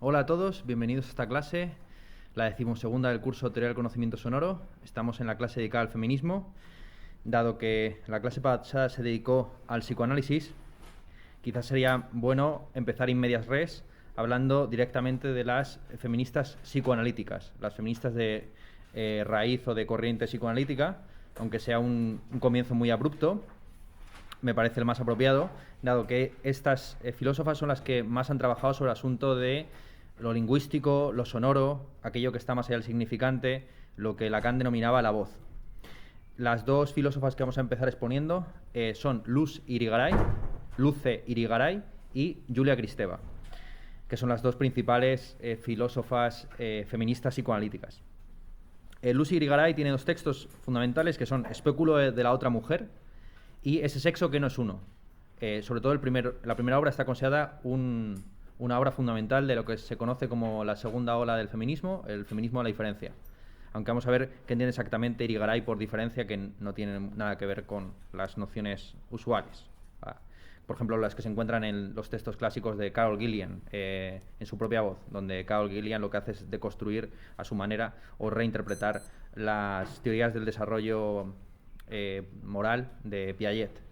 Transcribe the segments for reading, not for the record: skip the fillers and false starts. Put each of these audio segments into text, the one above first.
Hola a todos, bienvenidos a esta clase, la 12ª del curso Teoría del Conocimiento Sonoro. Estamos en la clase dedicada al feminismo. Dado que la clase pasada se dedicó al psicoanálisis, quizás sería bueno empezar in medias res hablando directamente de las feministas psicoanalíticas, las feministas de raíz o de corriente psicoanalítica, aunque sea un comienzo muy abrupto. Me parece el más apropiado, dado que estas filósofas son las que más han trabajado sobre el asunto de lo lingüístico, lo sonoro, aquello que está más allá del significante, lo que Lacan denominaba la voz. Las dos filósofas que vamos a empezar exponiendo son Luce Irigaray y Julia Kristeva, que son las dos principales filósofas feministas psicoanalíticas. Luce Irigaray tiene dos textos fundamentales que son Espéculo de la otra mujer y Ese sexo que no es uno. Sobre todo la primera obra está considerada una obra fundamental de lo que se conoce como la segunda ola del feminismo, el feminismo de la diferencia. Aunque vamos a ver qué entiende exactamente Irigaray por diferencia, que no tiene nada que ver con las nociones usuales. Por ejemplo, las que se encuentran en los textos clásicos de Carol Gillian, en su propia voz, donde Carol Gillian lo que hace es deconstruir a su manera o reinterpretar las teorías del desarrollo moral de Piaget,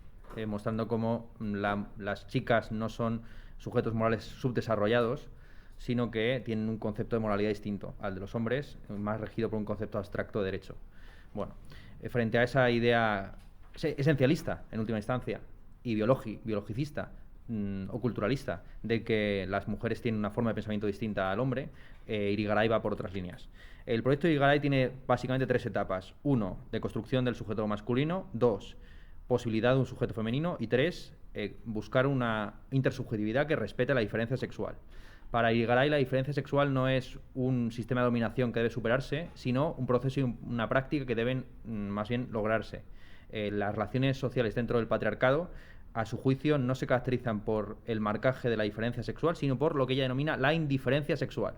mostrando cómo las chicas no son sujetos morales subdesarrollados, sino que tienen un concepto de moralidad distinto al de los hombres, más regido por un concepto abstracto de derecho. Bueno, frente a esa idea esencialista, en última instancia, y biologicista o culturalista, de que las mujeres tienen una forma de pensamiento distinta al hombre, Irigaray va por otras líneas. El proyecto de Irigaray tiene básicamente tres etapas. 1, de construcción del sujeto masculino. 2, posibilidad de un sujeto femenino. Y 3, buscar una intersubjetividad que respete la diferencia sexual. Para Irigaray la diferencia sexual no es un sistema de dominación que debe superarse, sino un proceso y una práctica que deben más bien lograrse. Las relaciones sociales dentro del patriarcado, a su juicio, no se caracterizan por el marcaje de la diferencia sexual, sino por lo que ella denomina la indiferencia sexual.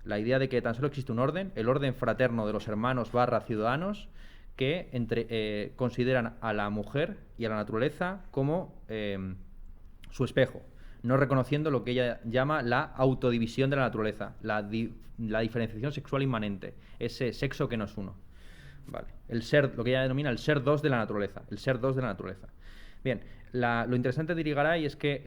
La idea de que tan solo existe un orden, el orden fraterno de los hermanos / ciudadanos, que consideran a la mujer y a la naturaleza como su espejo, no reconociendo lo que ella llama la autodivisión de la naturaleza, la diferenciación sexual inmanente, ese sexo que no es uno. Vale. El ser, lo que ella denomina el ser 2 de la naturaleza, el ser 2 de la naturaleza. Bien, lo interesante de Irigaray es que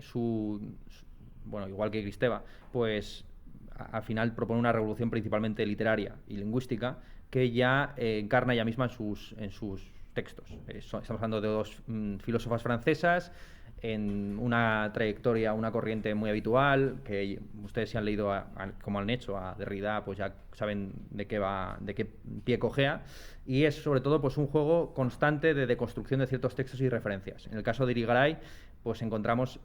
bueno, igual que Kristeva, pues al final propone una revolución principalmente literaria y lingüística que ya encarna ella misma en sus textos. Estamos hablando de dos filósofas francesas en una trayectoria, una corriente muy habitual, que ustedes si han leído como han hecho a Derrida, pues ya saben de qué pie cojea, y es sobre todo pues un juego constante de deconstrucción de ciertos textos y referencias. En el caso de Irigaray, pues encontramos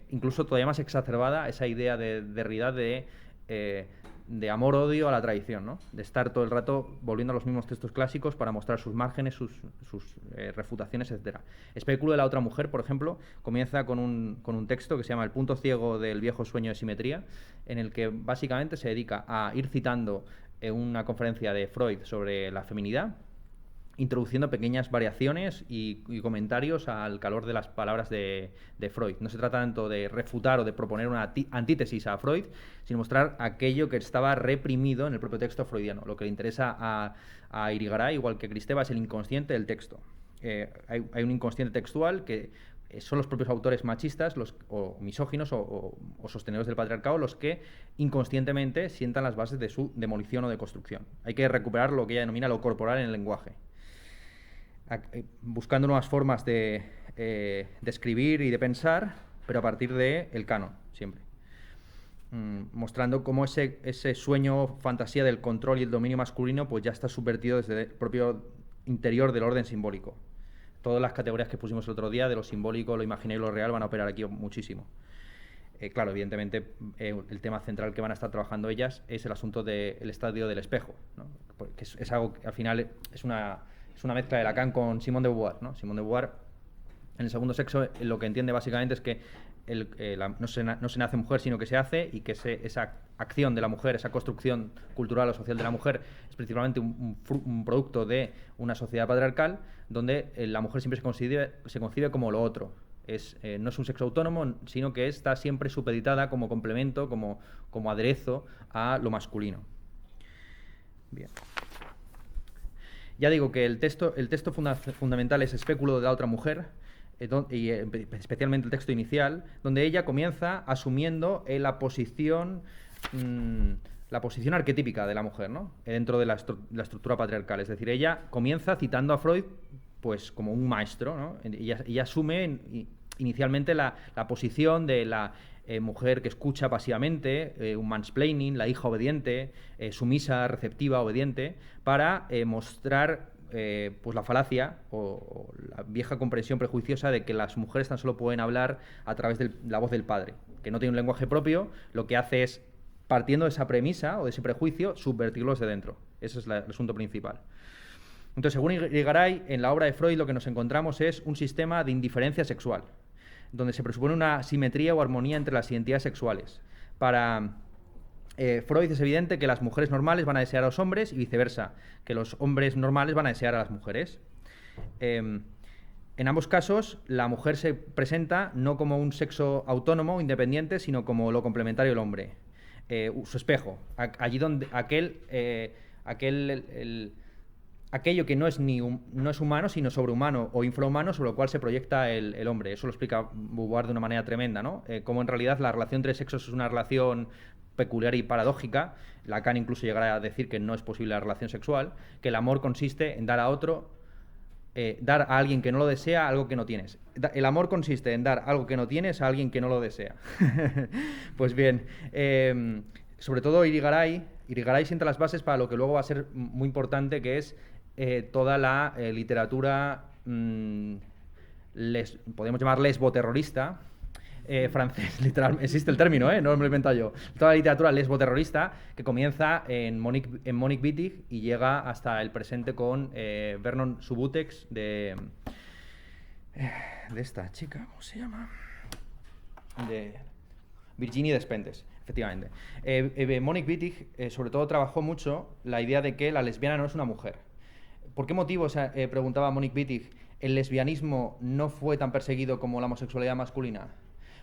incluso todavía más exacerbada esa idea de Derrida de amor-odio a la tradición, ¿no? De estar todo el rato volviendo a los mismos textos clásicos para mostrar sus márgenes, sus refutaciones, etc. Espéculo de la otra mujer, por ejemplo, comienza con un texto que se llama El punto ciego del viejo sueño de simetría, en el que básicamente se dedica a ir citando una conferencia de Freud sobre la feminidad, introduciendo pequeñas variaciones y comentarios al calor de las palabras de Freud. No se trata tanto de refutar o de proponer una antítesis a Freud, sino mostrar aquello que estaba reprimido en el propio texto freudiano. Lo que le interesa a Irigaray, igual que Kristeva, es el inconsciente del texto. Hay un inconsciente textual que son los propios autores machistas o misóginos o sostenedores del patriarcado los que inconscientemente sientan las bases de su demolición o de construcción. Hay que recuperar lo que ella denomina lo corporal en el lenguaje, buscando nuevas formas de escribir y de pensar, pero a partir del canon, siempre. Mostrando cómo ese sueño, fantasía del control y el dominio masculino, pues ya está subvertido desde el propio interior del orden simbólico. Todas las categorías que pusimos el otro día, de lo simbólico, lo imaginario y lo real, van a operar aquí muchísimo. Claro, evidentemente, el tema central que van a estar trabajando ellas es el asunto del estadio del espejo, ¿no? Porque es algo que al final es una mezcla de Lacan con Simone de Beauvoir, ¿no? Simone de Beauvoir, en el segundo sexo, lo que entiende básicamente es que no se nace mujer, sino que se hace, y que esa acción de la mujer, esa construcción cultural o social de la mujer, es principalmente un producto de una sociedad patriarcal, donde la mujer siempre se concibe como lo otro, No es un sexo autónomo, sino que está siempre supeditada como complemento, como aderezo a lo masculino. Bien. Ya digo que el texto fundamental es Espéculo de la otra mujer, y especialmente el texto inicial, donde ella comienza asumiendo la posición arquetípica de la mujer, ¿no? Dentro de la estructura patriarcal. Es decir, ella comienza citando a Freud pues como un maestro, ¿no? Ella asume inicialmente la posición de la mujer que escucha pasivamente, un mansplaining, la hija obediente, sumisa, receptiva, obediente, para mostrar pues la falacia o la vieja comprensión prejuiciosa de que las mujeres tan solo pueden hablar a través de la voz del padre, que no tiene un lenguaje propio, lo que hace es, partiendo de esa premisa o de ese prejuicio, subvertirlos de dentro. Ese es el asunto principal. Entonces, según Irigaray, en la obra de Freud lo que nos encontramos es un sistema de indiferencia sexual, donde se presupone una simetría o armonía entre las identidades sexuales. Para Freud es evidente que las mujeres normales van a desear a los hombres y viceversa, que los hombres normales van a desear a las mujeres. En ambos casos, la mujer se presenta no como un sexo autónomo o independiente, sino como lo complementario del hombre, su espejo, allí donde aquello que no es humano, sino sobrehumano o infrahumano, sobre lo cual se proyecta el hombre. Eso lo explica Beauvoir de una manera tremenda, ¿no? Cómo en realidad la relación entre sexos es una relación peculiar y paradójica. Lacan incluso llegará a decir que no es posible la relación sexual, que el amor consiste en dar a otro, dar a alguien que no lo desea algo que no tienes. El amor consiste en dar algo que no tienes a alguien que no lo desea. Pues bien, sobre todo Irigaray sienta las bases para lo que luego va a ser muy importante, que es toda la literatura, podemos llamar lesboterrorista, francés, literalmente, existe el término, no me lo he inventado yo. Toda la literatura lesboterrorista que comienza en Monique Wittig y llega hasta el presente con Vernon Subutex de esta chica, ¿cómo se llama? De Virginie Despentes, efectivamente. Monique Wittig sobre todo trabajó mucho la idea de que la lesbiana no es una mujer. ¿Por qué motivo, preguntaba Monique Wittig, el lesbianismo no fue tan perseguido como la homosexualidad masculina?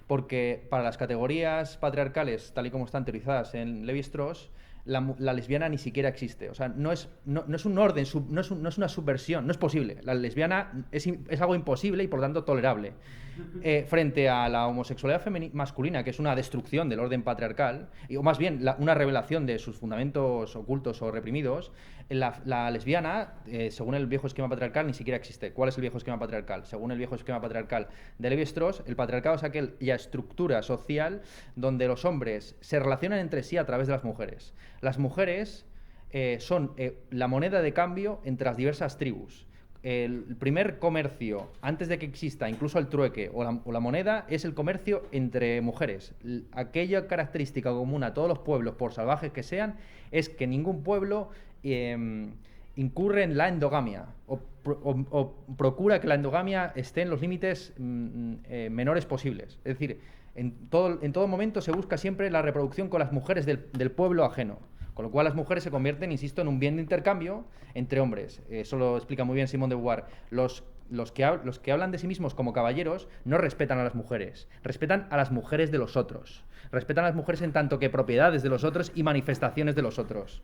Porque para las categorías patriarcales, tal y como están teorizadas en Lévi-Strauss, la lesbiana ni siquiera existe. O sea, no es un orden, no es una subversión, no es posible. La lesbiana es algo imposible y por lo tanto tolerable. Frente a la homosexualidad masculina, que es una destrucción del orden patriarcal, o más bien una revelación de sus fundamentos ocultos o reprimidos, la lesbiana, según el viejo esquema patriarcal, ni siquiera existe. ¿Cuál es el viejo esquema patriarcal? Según el viejo esquema patriarcal de Lévi-Strauss, el patriarcado es aquella estructura social donde los hombres se relacionan entre sí a través de las mujeres. Las mujeres son la moneda de cambio entre las diversas tribus. El primer comercio, antes de que exista incluso el trueque o la moneda, es el comercio entre mujeres. Aquella característica común a todos los pueblos, por salvajes que sean, es que ningún pueblo incurre en la endogamia o procura que la endogamia esté en los límites menores posibles. Es decir, en todo momento se busca siempre la reproducción con las mujeres del pueblo ajeno. Con lo cual las mujeres se convierten, insisto, en un bien de intercambio entre hombres. Eso lo explica muy bien Simone de Beauvoir. Los que hablan de sí mismos como caballeros no respetan a las mujeres, respetan a las mujeres de los otros. Respetan a las mujeres en tanto que propiedades de los otros y manifestaciones de los otros,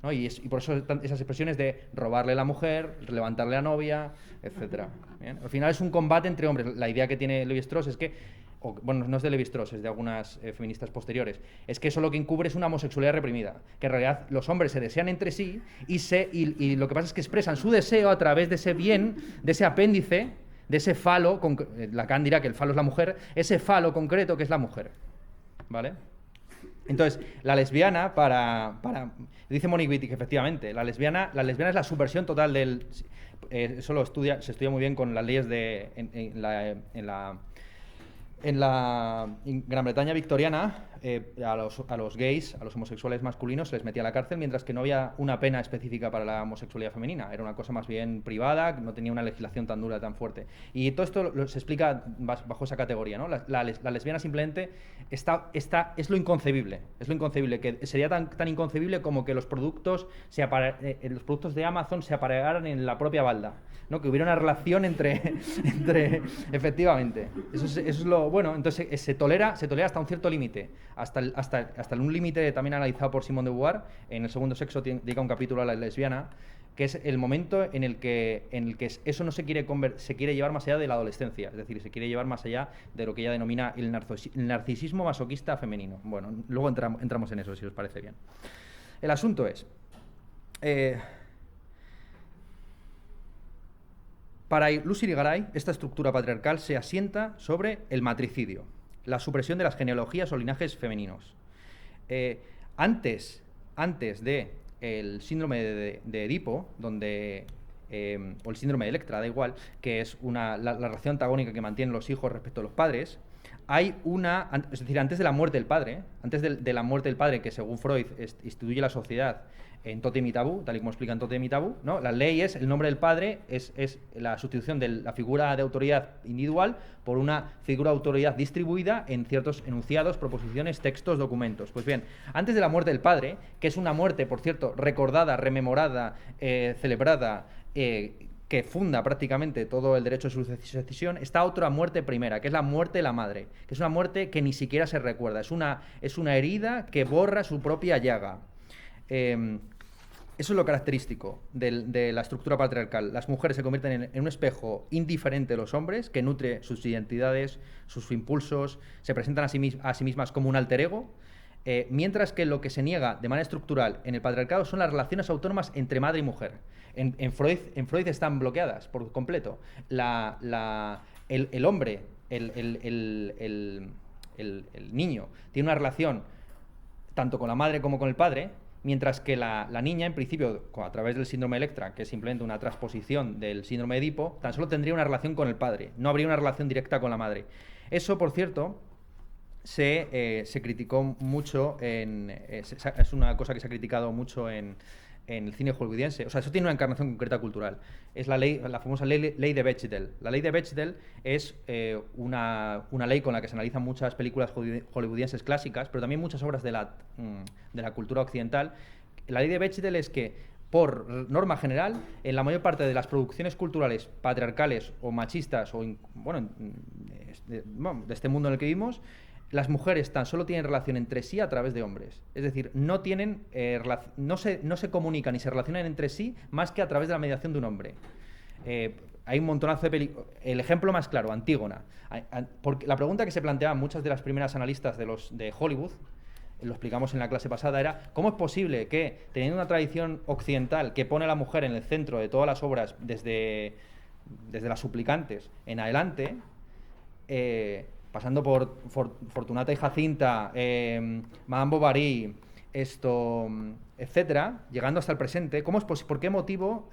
¿no? Y por eso esas expresiones de robarle la mujer, levantarle a novia, etc. ¿Bien? Al final es un combate entre hombres. La idea que tiene Lévi-Strauss es que, bueno, no es de Lévi-Strauss, es de algunas feministas posteriores, es que eso lo que encubre es una homosexualidad reprimida, que en realidad los hombres se desean entre sí y lo que pasa es que expresan su deseo a través de ese bien, de ese apéndice, de ese falo, Lacan dirá que el falo es la mujer, ese falo concreto que es la mujer, ¿vale? Entonces, la lesbiana, dice Monique Wittig, efectivamente, la lesbiana es la subversión total del... Eso se estudia muy bien con las leyes en la Gran Bretaña victoriana, a los gays, a los homosexuales masculinos se les metía a la cárcel, mientras que no había una pena específica para la homosexualidad femenina. Era una cosa más bien privada, no tenía una legislación tan dura, tan fuerte. Y todo esto se explica bajo esa categoría, ¿no? La lesbiana simplemente es lo inconcebible. Es lo inconcebible, que sería tan inconcebible como que los productos de Amazon se aparearan en la propia balda, ¿no? Que hubiera una relación entre efectivamente. Eso es lo bueno. Entonces se tolera hasta un cierto límite, hasta un límite también analizado por Simone de Beauvoir. En El segundo sexo dedica un capítulo a la lesbiana, que es el momento en el que eso no se quiere llevar más allá de la adolescencia, es decir, se quiere llevar más allá de lo que ella denomina el narcisismo masoquista femenino. Bueno, luego entramos en eso, si os parece bien. El asunto es, para Lucy Irigaray, esta estructura patriarcal se asienta sobre el matricidio, la supresión de las genealogías o linajes femeninos. Antes de el síndrome de Edipo, o el síndrome de Electra, da igual, que es la relación antagónica que mantienen los hijos respecto a los padres, es decir, antes de la muerte del padre, la muerte del padre, que según Freud instituye la sociedad en Tótem y Tabú, tal y como explica en Tótem y Tabú, ¿no? La ley es el nombre del padre, es la sustitución de la figura de autoridad individual por una figura de autoridad distribuida en ciertos enunciados, proposiciones, textos, documentos. Pues bien, antes de la muerte del padre, que es una muerte, por cierto, recordada, rememorada, celebrada, que funda prácticamente todo el derecho de sucesión, está otra muerte primera, que es la muerte de la madre, que es una muerte que ni siquiera se recuerda, es una herida que borra su propia llaga. Eso es lo característico de la estructura patriarcal. Las mujeres se convierten en un espejo indiferente de los hombres, que nutre sus identidades, sus impulsos, se presentan a sí mismas como un alter ego, mientras que lo que se niega de manera estructural en el patriarcado son las relaciones autónomas entre madre y mujer. En Freud están bloqueadas por completo. El hombre, el niño, tiene una relación tanto con la madre como con el padre, mientras que la niña, en principio, a través del síndrome de Electra, que es simplemente una transposición del síndrome de Edipo, tan solo tendría una relación con el padre, no habría una relación directa con la madre. Eso, por cierto, se criticó mucho, es una cosa que se ha criticado mucho en el cine hollywoodiense. O sea, eso tiene una encarnación concreta cultural. Es la famosa ley de Bechdel. La ley de Bechdel es una ley con la que se analizan muchas películas hollywoodienses clásicas, pero también muchas obras de la cultura occidental. La ley de Bechdel es que, por norma general, en la mayor parte de las producciones culturales patriarcales o machistas, de este mundo en el que vivimos, las mujeres tan solo tienen relación entre sí a través de hombres. Es decir, no se comunican ni se relacionan entre sí más que a través de la mediación de un hombre. Hay un montonazo de películas. El ejemplo más claro, Antígona. Porque la pregunta que se planteaban muchas de las primeras analistas de Hollywood, lo explicamos en la clase pasada, era ¿cómo es posible que, teniendo una tradición occidental que pone a la mujer en el centro de todas las obras desde las suplicantes en adelante, pasando por Fortunata y Jacinta, Madame Bovary, etcétera, llegando hasta el presente, ¿por qué motivo,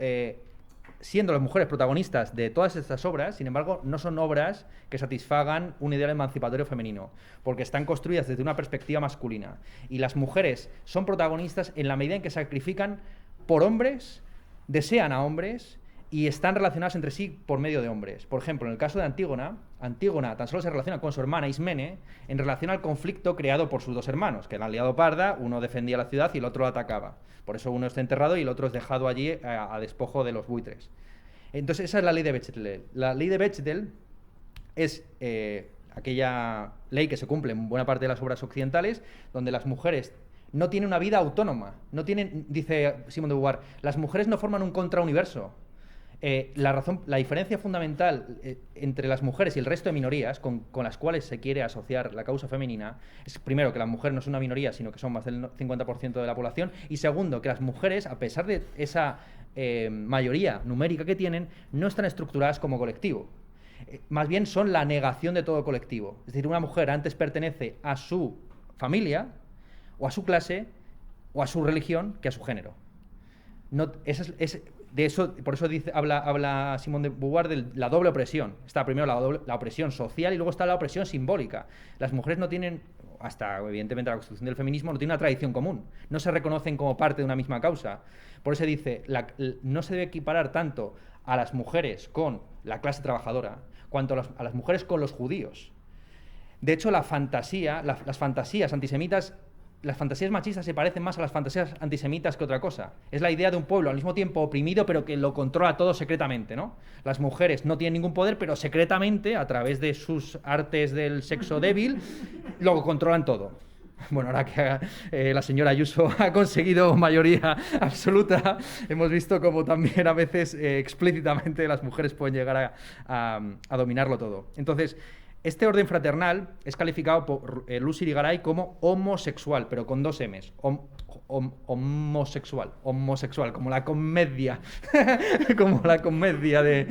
siendo las mujeres protagonistas de todas estas obras, sin embargo, no son obras que satisfagan un ideal emancipatorio femenino? Porque están construidas desde una perspectiva masculina. Y las mujeres son protagonistas en la medida en que sacrifican por hombres, desean a hombres, y están relacionadas entre sí por medio de hombres. Por ejemplo, en el caso de Antígona tan solo se relaciona con su hermana Ismene en relación al conflicto creado por sus dos hermanos, que la han liado parda, uno defendía la ciudad y el otro la atacaba. Por eso uno está enterrado y el otro es dejado allí a despojo de los buitres. Entonces, esa es la ley de Bechdel. La ley de Bechdel es aquella ley que se cumple en buena parte de las obras occidentales, donde las mujeres no tienen una vida autónoma. Dice Simone de Beauvoir, las mujeres no forman un contrauniverso. La diferencia fundamental entre las mujeres y el resto de minorías con las cuales se quiere asociar la causa femenina es, primero, que la mujer no es una minoría, sino que son más del 50% de la población, y segundo, que las mujeres, a pesar de esa mayoría numérica que tienen, no están estructuradas como colectivo. Más bien son la negación de todo colectivo. Es decir, una mujer antes pertenece a su familia, o a su clase, o a su religión, que a su género. Por eso habla Simone de Beauvoir de la doble opresión. Está primero la opresión social y luego está la opresión simbólica. Las mujeres no tienen, hasta evidentemente la construcción del feminismo, no tiene una tradición común. No se reconocen como parte de una misma causa. Por eso dice, no se debe equiparar tanto a las mujeres con la clase trabajadora, cuanto a las mujeres con los judíos. De hecho, las fantasías antisemitas, las fantasías machistas se parecen más a las fantasías antisemitas que otra cosa. Es la idea de un pueblo al mismo tiempo oprimido, pero que lo controla todo secretamente, ¿no? Las mujeres no tienen ningún poder, pero secretamente, a través de sus artes del sexo débil, lo controlan todo. Bueno, ahora que la señora Ayuso ha conseguido mayoría absoluta, hemos visto como también a veces explícitamente las mujeres pueden llegar a dominarlo todo. Entonces, este orden fraternal es calificado por Lucy Irigaray como homosexual, pero con 2 M's. Homosexual, como la comedia, como la comedia de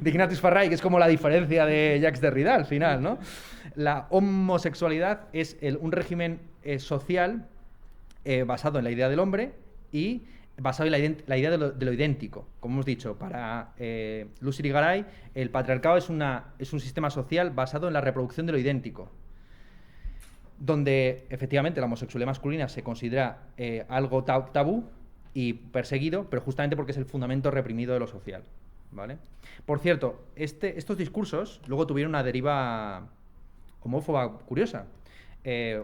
Ignatius Farray, que es como la diferencia de Jacques Derrida al final, ¿no? La homosexualidad es un régimen social basado en la idea del hombre y basado en la idea de lo idéntico. Como hemos dicho, para Lucy Irigaray, el patriarcado es un sistema social basado en la reproducción de lo idéntico, donde efectivamente la homosexualidad masculina se considera algo tabú y perseguido, pero justamente porque es el fundamento reprimido de lo social, ¿vale? Por cierto, estos discursos luego tuvieron una deriva homófoba curiosa,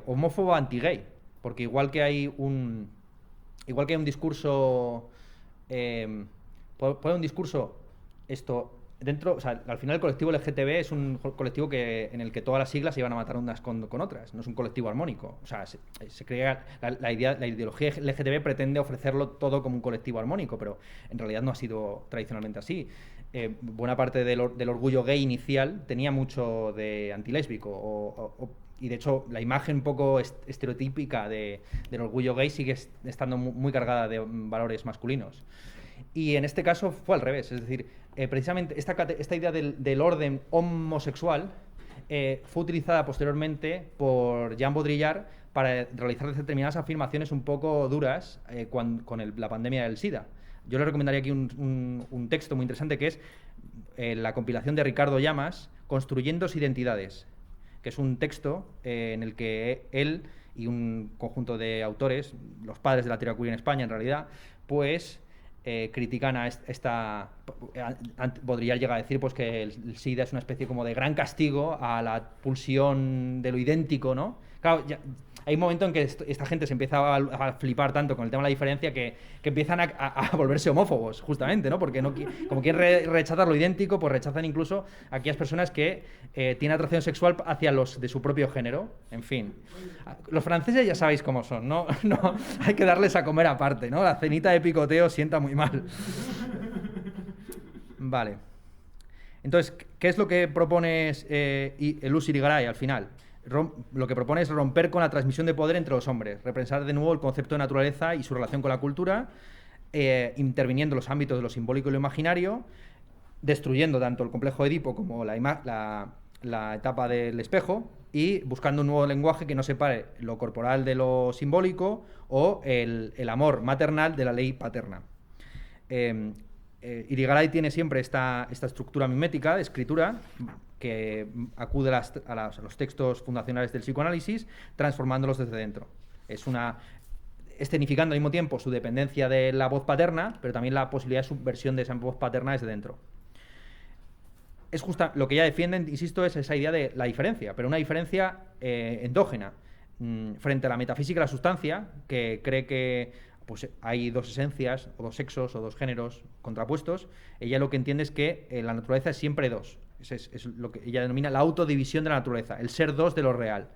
homófoba anti-gay, porque igual que hay un discurso, puede un discurso dentro, o sea, al final el colectivo LGTB es un colectivo en el que todas las siglas se iban a matar unas con otras, no es un colectivo armónico. O sea, se crea la ideología LGTB pretende ofrecerlo todo como un colectivo armónico, pero en realidad no ha sido tradicionalmente así. Buena parte del orgullo gay inicial tenía mucho de antilésbico y de hecho la imagen un poco estereotípica del orgullo gay sigue estando muy cargada de valores masculinos. Y en este caso fue al revés, es decir, precisamente esta idea del orden homosexual fue utilizada posteriormente por Jean Baudrillard para realizar determinadas afirmaciones un poco duras con la pandemia del SIDA. Yo le recomendaría aquí un texto muy interesante que es la compilación de Ricardo Llamas, Construyendo identidades, que es un texto en el que él y un conjunto de autores, los padres de la teoría queer en España en realidad, pues critican a Baudrillard llega a decir pues que el SIDA es una especie como de gran castigo a la pulsión de lo idéntico, ¿no? Claro, hay un momento en que esta gente se empieza a flipar tanto con el tema de la diferencia que empiezan a volverse homófobos, justamente, ¿no? Porque como quieren rechazar lo idéntico, pues rechazan incluso a aquellas personas que tienen atracción sexual hacia los de su propio género. En fin, los franceses ya sabéis cómo son, ¿no? No hay que darles a comer aparte, ¿no? La cenita de picoteo sienta muy mal. Vale. Entonces, ¿qué es lo que propone Lucy Irigaray al final? Lo que propone es romper con la transmisión de poder entre los hombres, repensar de nuevo el concepto de naturaleza y su relación con la cultura, interviniendo en los ámbitos de lo simbólico y lo imaginario, destruyendo tanto el complejo de Edipo como la etapa del espejo y buscando un nuevo lenguaje que no separe lo corporal de lo simbólico o el amor maternal de la ley paterna. Irigaray tiene siempre esta estructura mimética de escritura que acude a los textos fundacionales del psicoanálisis, transformándolos desde dentro. Escenificando al mismo tiempo su dependencia de la voz paterna, pero también la posibilidad de subversión de esa voz paterna desde dentro. Es justa, lo que ella defiende, insisto, es esa idea de la diferencia, pero una diferencia endógena, frente a la metafísica de la sustancia, que cree que pues hay dos esencias, o dos sexos, o dos géneros contrapuestos. Ella lo que entiende es que la naturaleza es siempre dos. Es lo que ella denomina la autodivisión de la naturaleza, el ser dos de lo real.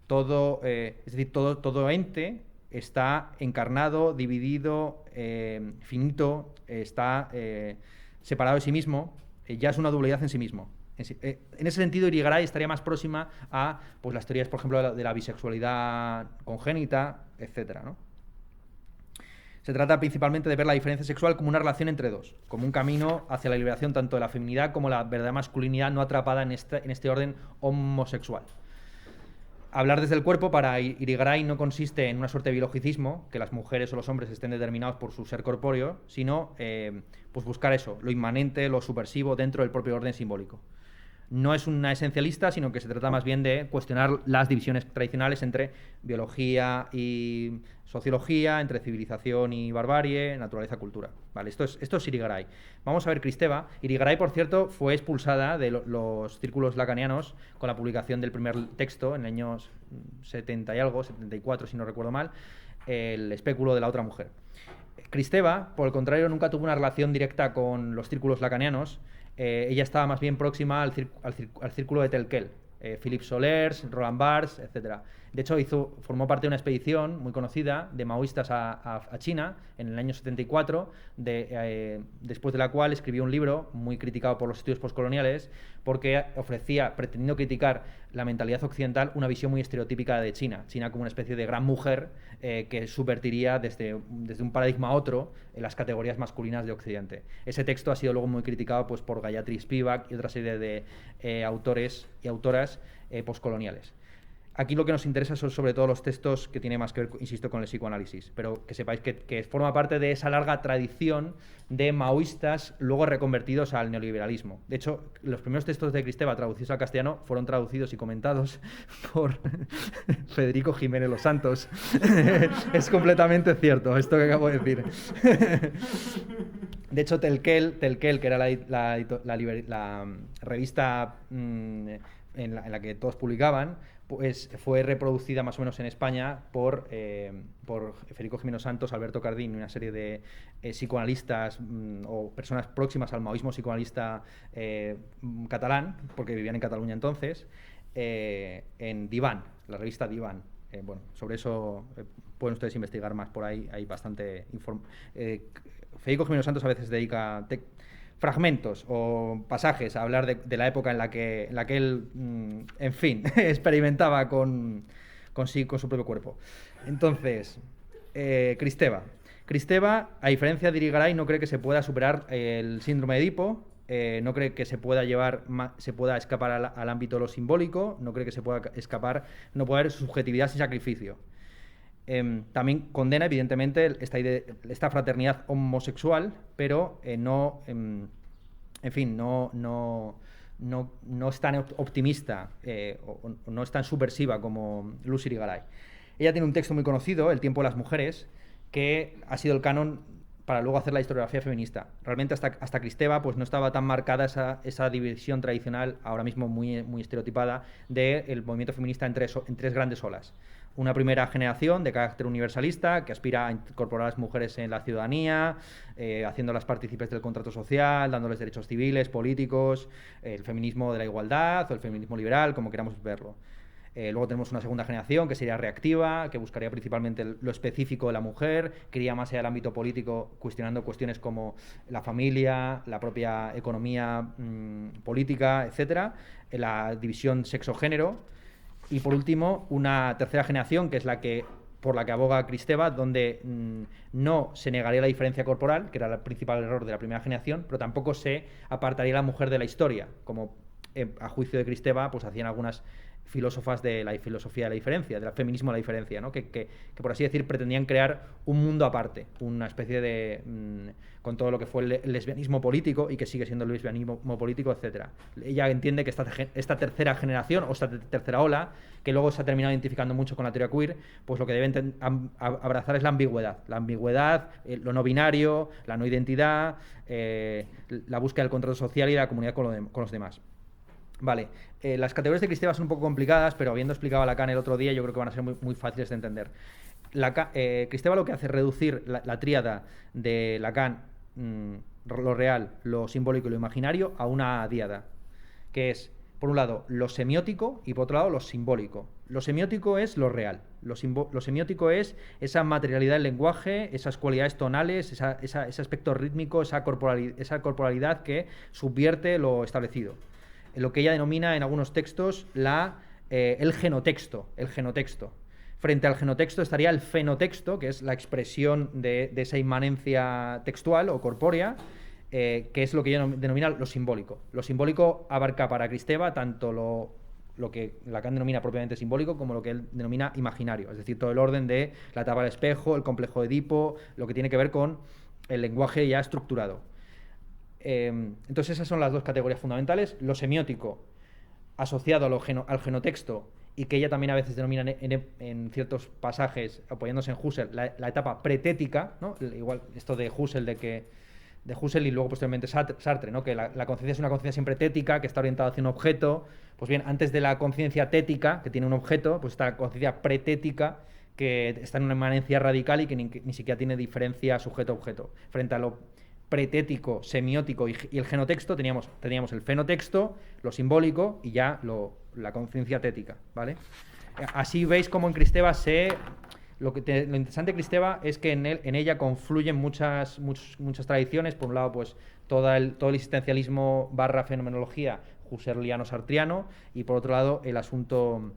Es decir, todo ente está encarnado, dividido, finito, está separado de sí mismo, ya es una dualidad en sí mismo. En ese sentido, Irigaray estaría más próxima a pues, las teorías, por ejemplo, de la bisexualidad congénita, etcétera, ¿no? Se trata principalmente de ver la diferencia sexual como una relación entre dos, como un camino hacia la liberación tanto de la feminidad como la verdadera masculinidad no atrapada en este orden homosexual. Hablar desde el cuerpo para Irigaray no consiste en una suerte de biologicismo, que las mujeres o los hombres estén determinados por su ser corpóreo, sino pues buscar eso, lo inmanente, lo subversivo dentro del propio orden simbólico. No es una esencialista, sino que se trata más bien de cuestionar las divisiones tradicionales entre biología y sociología, entre civilización y barbarie, naturaleza-cultura. Vale, esto es Irigaray. Vamos a ver Kristeva. Irigaray, por cierto, fue expulsada de los círculos lacanianos con la publicación del primer texto en el año 70 y algo, 74 si no recuerdo mal, el espéculo de la otra mujer. Kristeva, por el contrario, nunca tuvo una relación directa con los círculos lacanianos. Ella estaba más bien próxima al círculo de Telquel, Philippe Solers, Roland Barthes, etc. De hecho, formó parte de una expedición muy conocida de maoístas a China en el año 74, después de la cual escribió un libro muy criticado por los estudios postcoloniales porque ofrecía, pretendiendo criticar la mentalidad occidental, una visión muy estereotípica de China. China como una especie de gran mujer que subvertiría desde un paradigma a otro en las categorías masculinas de Occidente. Ese texto ha sido luego muy criticado pues, por Gayatri Spivak y otra serie de autores y autoras postcoloniales. Aquí lo que nos interesa son sobre todo los textos que tienen más que ver, insisto, con el psicoanálisis, pero que sepáis que forma parte de esa larga tradición de maoístas luego reconvertidos al neoliberalismo. De hecho, los primeros textos de Kristeva traducidos al castellano fueron traducidos y comentados por Federico Jiménez Los Santos. Es completamente cierto esto que acabo de decir. De hecho, Telquel, que era la revista en la que todos publicaban, pues fue reproducida más o menos en España por Federico Jiménez Santos, Alberto Cardín y una serie de psicoanalistas o personas próximas al maoísmo psicoanalista catalán, porque vivían en Cataluña entonces, en Divan, la revista Divan. Bueno, sobre eso pueden ustedes investigar más, por ahí hay bastante Federico Jiménez Santos a veces dedica fragmentos o pasajes a hablar de la época en la que él, en fin, experimentaba con su propio cuerpo. Entonces, Kristeva, a diferencia de Irigaray, no cree que se pueda superar el síndrome de Edipo, no cree que se pueda escapar al ámbito de lo simbólico, no cree que se pueda escapar, no puede haber subjetividad sin sacrificio. También condena, evidentemente, esta fraternidad homosexual, pero no es tan optimista o no es tan subversiva como Lucy Irigaray. Ella tiene un texto muy conocido, El tiempo de las mujeres, que ha sido el canon para luego hacer la historiografía feminista. Realmente hasta Kristeva pues no estaba tan marcada esa división tradicional, ahora mismo muy, muy estereotipada, del movimiento feminista en tres grandes olas. Una primera generación de carácter universalista que aspira a incorporar a las mujeres en la ciudadanía, haciéndolas partícipes del contrato social, dándoles derechos civiles, políticos, el feminismo de la igualdad o el feminismo liberal, como queramos verlo. Luego tenemos una segunda generación que sería reactiva, que buscaría principalmente lo específico de la mujer, que iría más allá del ámbito político, cuestionando cuestiones como la familia, la propia economía política, etcétera, la división sexo-género. Y por último, una tercera generación, que es por la que aboga Kristeva, donde no se negaría la diferencia corporal, que era el principal error de la primera generación, pero tampoco se apartaría a la mujer de la historia, como a juicio de Kristeva pues hacían algunas filósofas de la filosofía de la diferencia, del feminismo de la diferencia, ¿no? que por así decir pretendían crear un mundo aparte, una especie de con todo lo que fue el lesbianismo político y que sigue siendo el lesbianismo político, etcétera. Ella entiende que esta tercera generación o esta tercera ola, que luego se ha terminado identificando mucho con la teoría queer, pues lo que deben abrazar es la ambigüedad, lo no binario, la no identidad, la búsqueda del control social y de la comunidad con los demás. Vale, las categorías de Kristeva son un poco complicadas, pero habiendo explicado a Lacan el otro día, yo creo que van a ser muy, muy fáciles de entender. Kristeva lo que hace es reducir la tríada de Lacan, lo real, lo simbólico y lo imaginario, a una díada, que es, por un lado, lo semiótico y por otro lado, lo simbólico. Lo semiótico es lo real, lo semiótico es esa materialidad del lenguaje, esas cualidades tonales, ese aspecto rítmico, esa corporalidad que subvierte lo establecido. Lo que ella denomina en algunos textos el genotexto. Frente al genotexto estaría el fenotexto, que es la expresión de esa inmanencia textual o corpórea, que es lo que ella denomina lo simbólico. Lo simbólico abarca para Kristeva tanto lo que Lacan denomina propiamente simbólico como lo que él denomina imaginario, es decir, todo el orden de la tabla de espejo, el complejo de Edipo, lo que tiene que ver con el lenguaje ya estructurado. Entonces esas son las dos categorías fundamentales. Lo semiótico asociado al genotexto, y que ella también a veces denomina en ciertos pasajes, apoyándose en Husserl, la etapa pretética, ¿no? Igual esto de Husserl, de Husserl y luego posteriormente Sartre, ¿no? Que la conciencia es una conciencia siempre tética, que está orientada hacia un objeto. Pues bien, antes de la conciencia tética, que tiene un objeto, pues está la conciencia pretética, que está en una inmanencia radical y que ni siquiera tiene diferencia sujeto-objeto. Frente a lo pretético, semiótico y el genotexto, teníamos el fenotexto, lo simbólico y ya la conciencia tética, ¿vale? Así veis cómo en Kristeva lo interesante de Kristeva es que en ella confluyen muchas tradiciones. Por un lado, pues todo el existencialismo / fenomenología husserliano-sartriano, y por otro lado el asunto,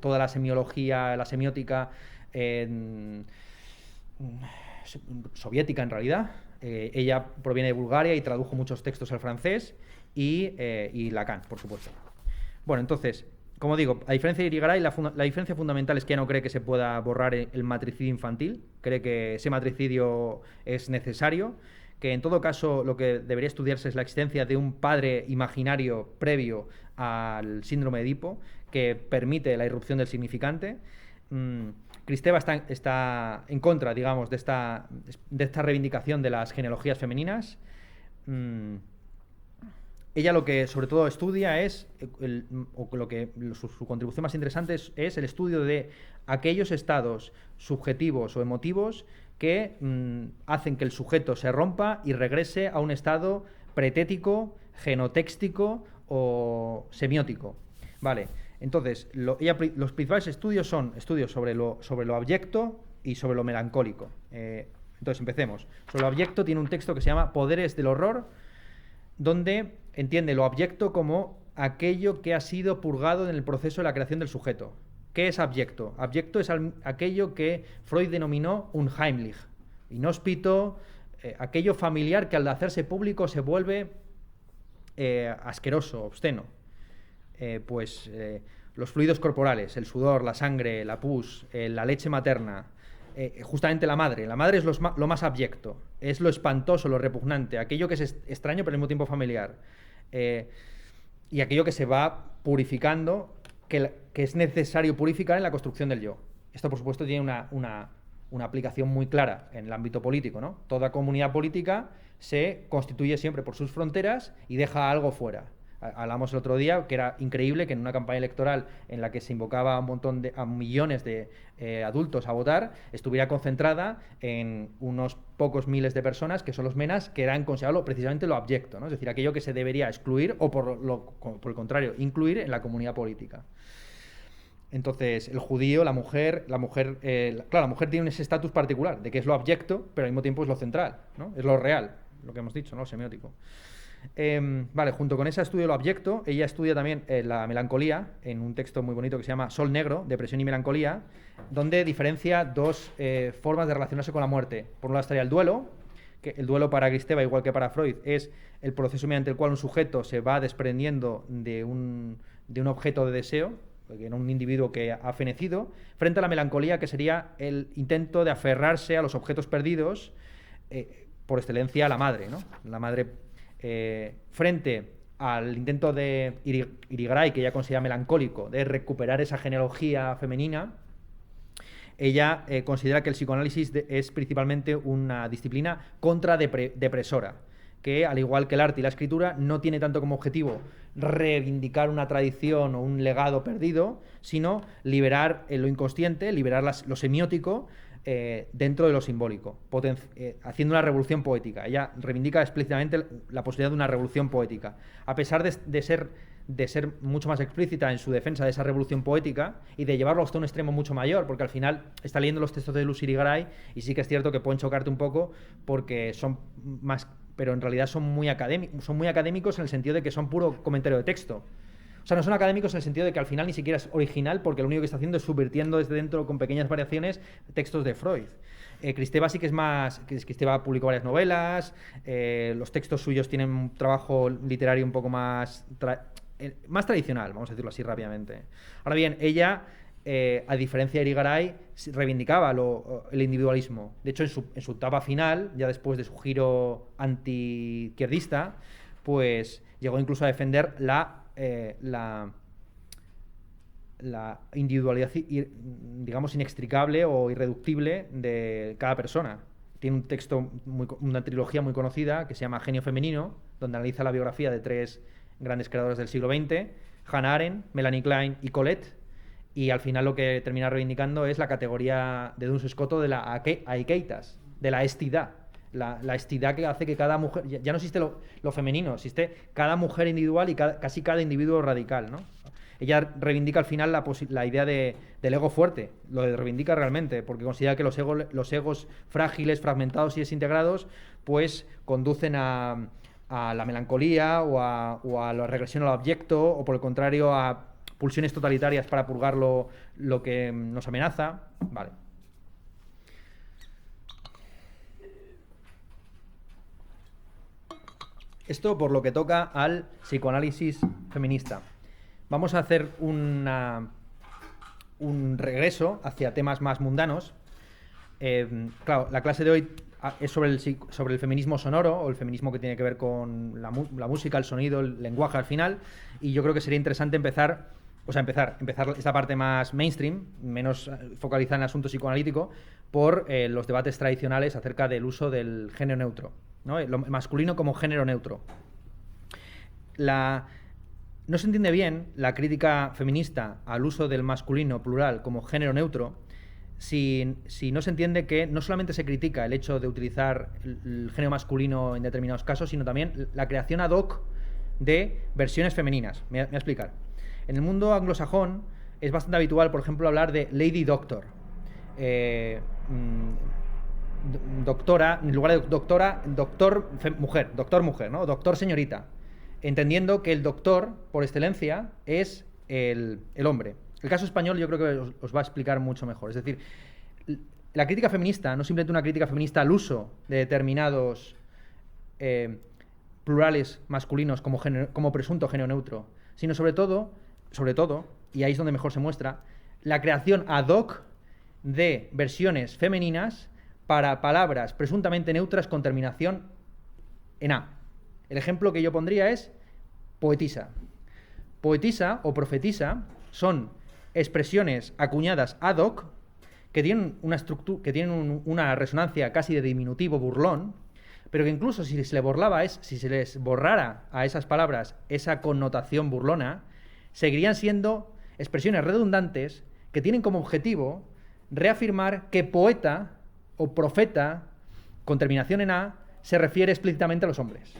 toda la semiología, la semiótica soviética en realidad. Ella proviene de Bulgaria y tradujo muchos textos al francés, y Lacan, por supuesto. Bueno, entonces, como digo, a diferencia de Irigaray, la diferencia fundamental es que ella no cree que se pueda borrar el matricidio infantil, cree que ese matricidio es necesario, que en todo caso lo que debería estudiarse es la existencia de un padre imaginario previo al síndrome de Edipo, que permite la irrupción del significante. Kristeva está en contra, digamos, de esta reivindicación de las genealogías femeninas. Ella lo que sobre todo estudia es, su contribución más interesante es el estudio de aquellos estados subjetivos o emotivos que hacen que el sujeto se rompa y regrese a un estado pretético, genotéxtico o semiótico. Vale, entonces los principales estudios son estudios sobre lo abyecto y sobre lo melancólico. Entonces empecemos. Sobre lo abyecto tiene un texto que se llama Poderes del horror, donde entiende lo abyecto como aquello que ha sido purgado en el proceso de la creación del sujeto. ¿Qué es abyecto? Abyecto es aquello que Freud denominó un Heimlich, inhóspito, aquello familiar que al hacerse público se vuelve asqueroso, obsceno. Los fluidos corporales, el sudor, la sangre, la pus, la leche materna, justamente la madre es lo más abyecto, es lo espantoso, lo repugnante, aquello que es extraño pero al mismo tiempo familiar, y aquello que se va purificando, que es necesario purificar en la construcción del yo. Esto, por supuesto, tiene una aplicación muy clara en el ámbito político, ¿no? Toda comunidad política se constituye siempre por sus fronteras y deja algo fuera. Hablamos el otro día que era increíble que en una campaña electoral en la que se invocaba a millones de adultos a votar, estuviera concentrada en unos pocos miles de personas, que son los menas, que eran considerados precisamente lo abyecto, ¿no? Es decir, aquello que se debería excluir o por el contrario, incluir en la comunidad política. Entonces, el judío, la mujer tiene ese estatus particular de que es lo abyecto, pero al mismo tiempo es lo central, ¿no? Es lo real, lo que hemos dicho, ¿no? Lo semiótico. Vale, junto con ese estudio de lo abyecto, ella estudia también la melancolía en un texto muy bonito que se llama Sol Negro, Depresión y Melancolía, donde diferencia dos formas de relacionarse con la muerte. Por un lado estaría el duelo, que el duelo para Kristeva, igual que para Freud, es el proceso mediante el cual un sujeto se va desprendiendo de un objeto de deseo, en un individuo que ha fenecido, frente a la melancolía, que sería el intento de aferrarse a los objetos perdidos, por excelencia a la madre, ¿no? La madre, frente al intento de Irigaray, que ella considera melancólico, de recuperar esa genealogía femenina, ella considera que el psicoanálisis es principalmente una disciplina contradepresora, que al igual que el arte y la escritura no tiene tanto como objetivo reivindicar una tradición o un legado perdido, sino liberar lo inconsciente, liberar lo semiótico dentro de lo simbólico, haciendo una revolución poética. Ella reivindica explícitamente la posibilidad de una revolución poética. A pesar de ser mucho más explícita en su defensa de esa revolución poética y de llevarlo hasta un extremo mucho mayor, porque al final está leyendo los textos de Lucy Irigaray y sí que es cierto que pueden chocarte un poco porque son más, pero en realidad son muy académicos en el sentido de que son puro comentario de texto. O sea, no son académicos en el sentido de que al final ni siquiera es original, porque lo único que está haciendo es subvirtiendo desde dentro, con pequeñas variaciones, textos de Freud. Kristeva sí que es más... Kristeva publicó varias novelas, los textos suyos tienen un trabajo literario un poco más tradicional, vamos a decirlo así rápidamente. Ahora bien, ella, a diferencia de Irigaray, reivindicaba el individualismo. De hecho, en su etapa final, ya después de su giro anti-izquierdista, pues llegó incluso a defender la individualidad, digamos, inextricable o irreductible de cada persona. Tiene un texto, una trilogía muy conocida que se llama Genio Femenino, donde analiza la biografía de 3 grandes creadoras del siglo XX, Hannah Arendt, Melanie Klein y Colette, y al final lo que termina reivindicando es la categoría de Duns Scoto de la aikeitas, de la estidad. La estidad que hace que cada mujer... Ya no existe lo femenino, existe cada mujer individual y casi cada individuo radical, ¿no? Ella reivindica al final la idea del ego fuerte, lo reivindica realmente, porque considera que los egos frágiles, fragmentados y desintegrados, pues conducen a la melancolía o a la regresión al abyecto, o por el contrario a pulsiones totalitarias para purgar lo que nos amenaza. Vale. Esto por lo que toca al psicoanálisis feminista. Vamos a hacer un regreso hacia temas más mundanos. Claro, la clase de hoy es sobre el feminismo sonoro, o el feminismo que tiene que ver con la música, el sonido, el lenguaje al final, y yo creo que sería interesante empezar esta parte más mainstream, menos focalizada en el asunto psicoanalítico, por los debates tradicionales acerca del uso del género neutro, ¿no? El masculino como género neutro. No se entiende bien la crítica feminista al uso del masculino plural como género neutro si no se entiende que no solamente se critica el hecho de utilizar el género masculino en determinados casos, sino también la creación ad hoc de versiones femeninas. Me voy a explicar. En el mundo anglosajón es bastante habitual, por ejemplo, hablar de Lady Doctor. Doctora, en lugar de doctora, doctor mujer, ¿no? Doctor señorita. Entendiendo que el doctor, por excelencia, es el hombre. El caso español yo creo que os va a explicar mucho mejor. Es decir, la crítica feminista no es simplemente una crítica feminista al uso de determinados plurales masculinos como presunto género neutro, sino sobre todo, y ahí es donde mejor se muestra, la creación ad hoc de versiones femeninas para palabras presuntamente neutras con terminación en A. El ejemplo que yo pondría es poetisa. Poetisa o profetisa son expresiones acuñadas ad hoc que tienen una resonancia casi de diminutivo burlón, pero que incluso si se les borrara a esas palabras esa connotación burlona, seguirían siendo expresiones redundantes que tienen como objetivo reafirmar que poeta o profeta con terminación en A se refiere explícitamente a los hombres.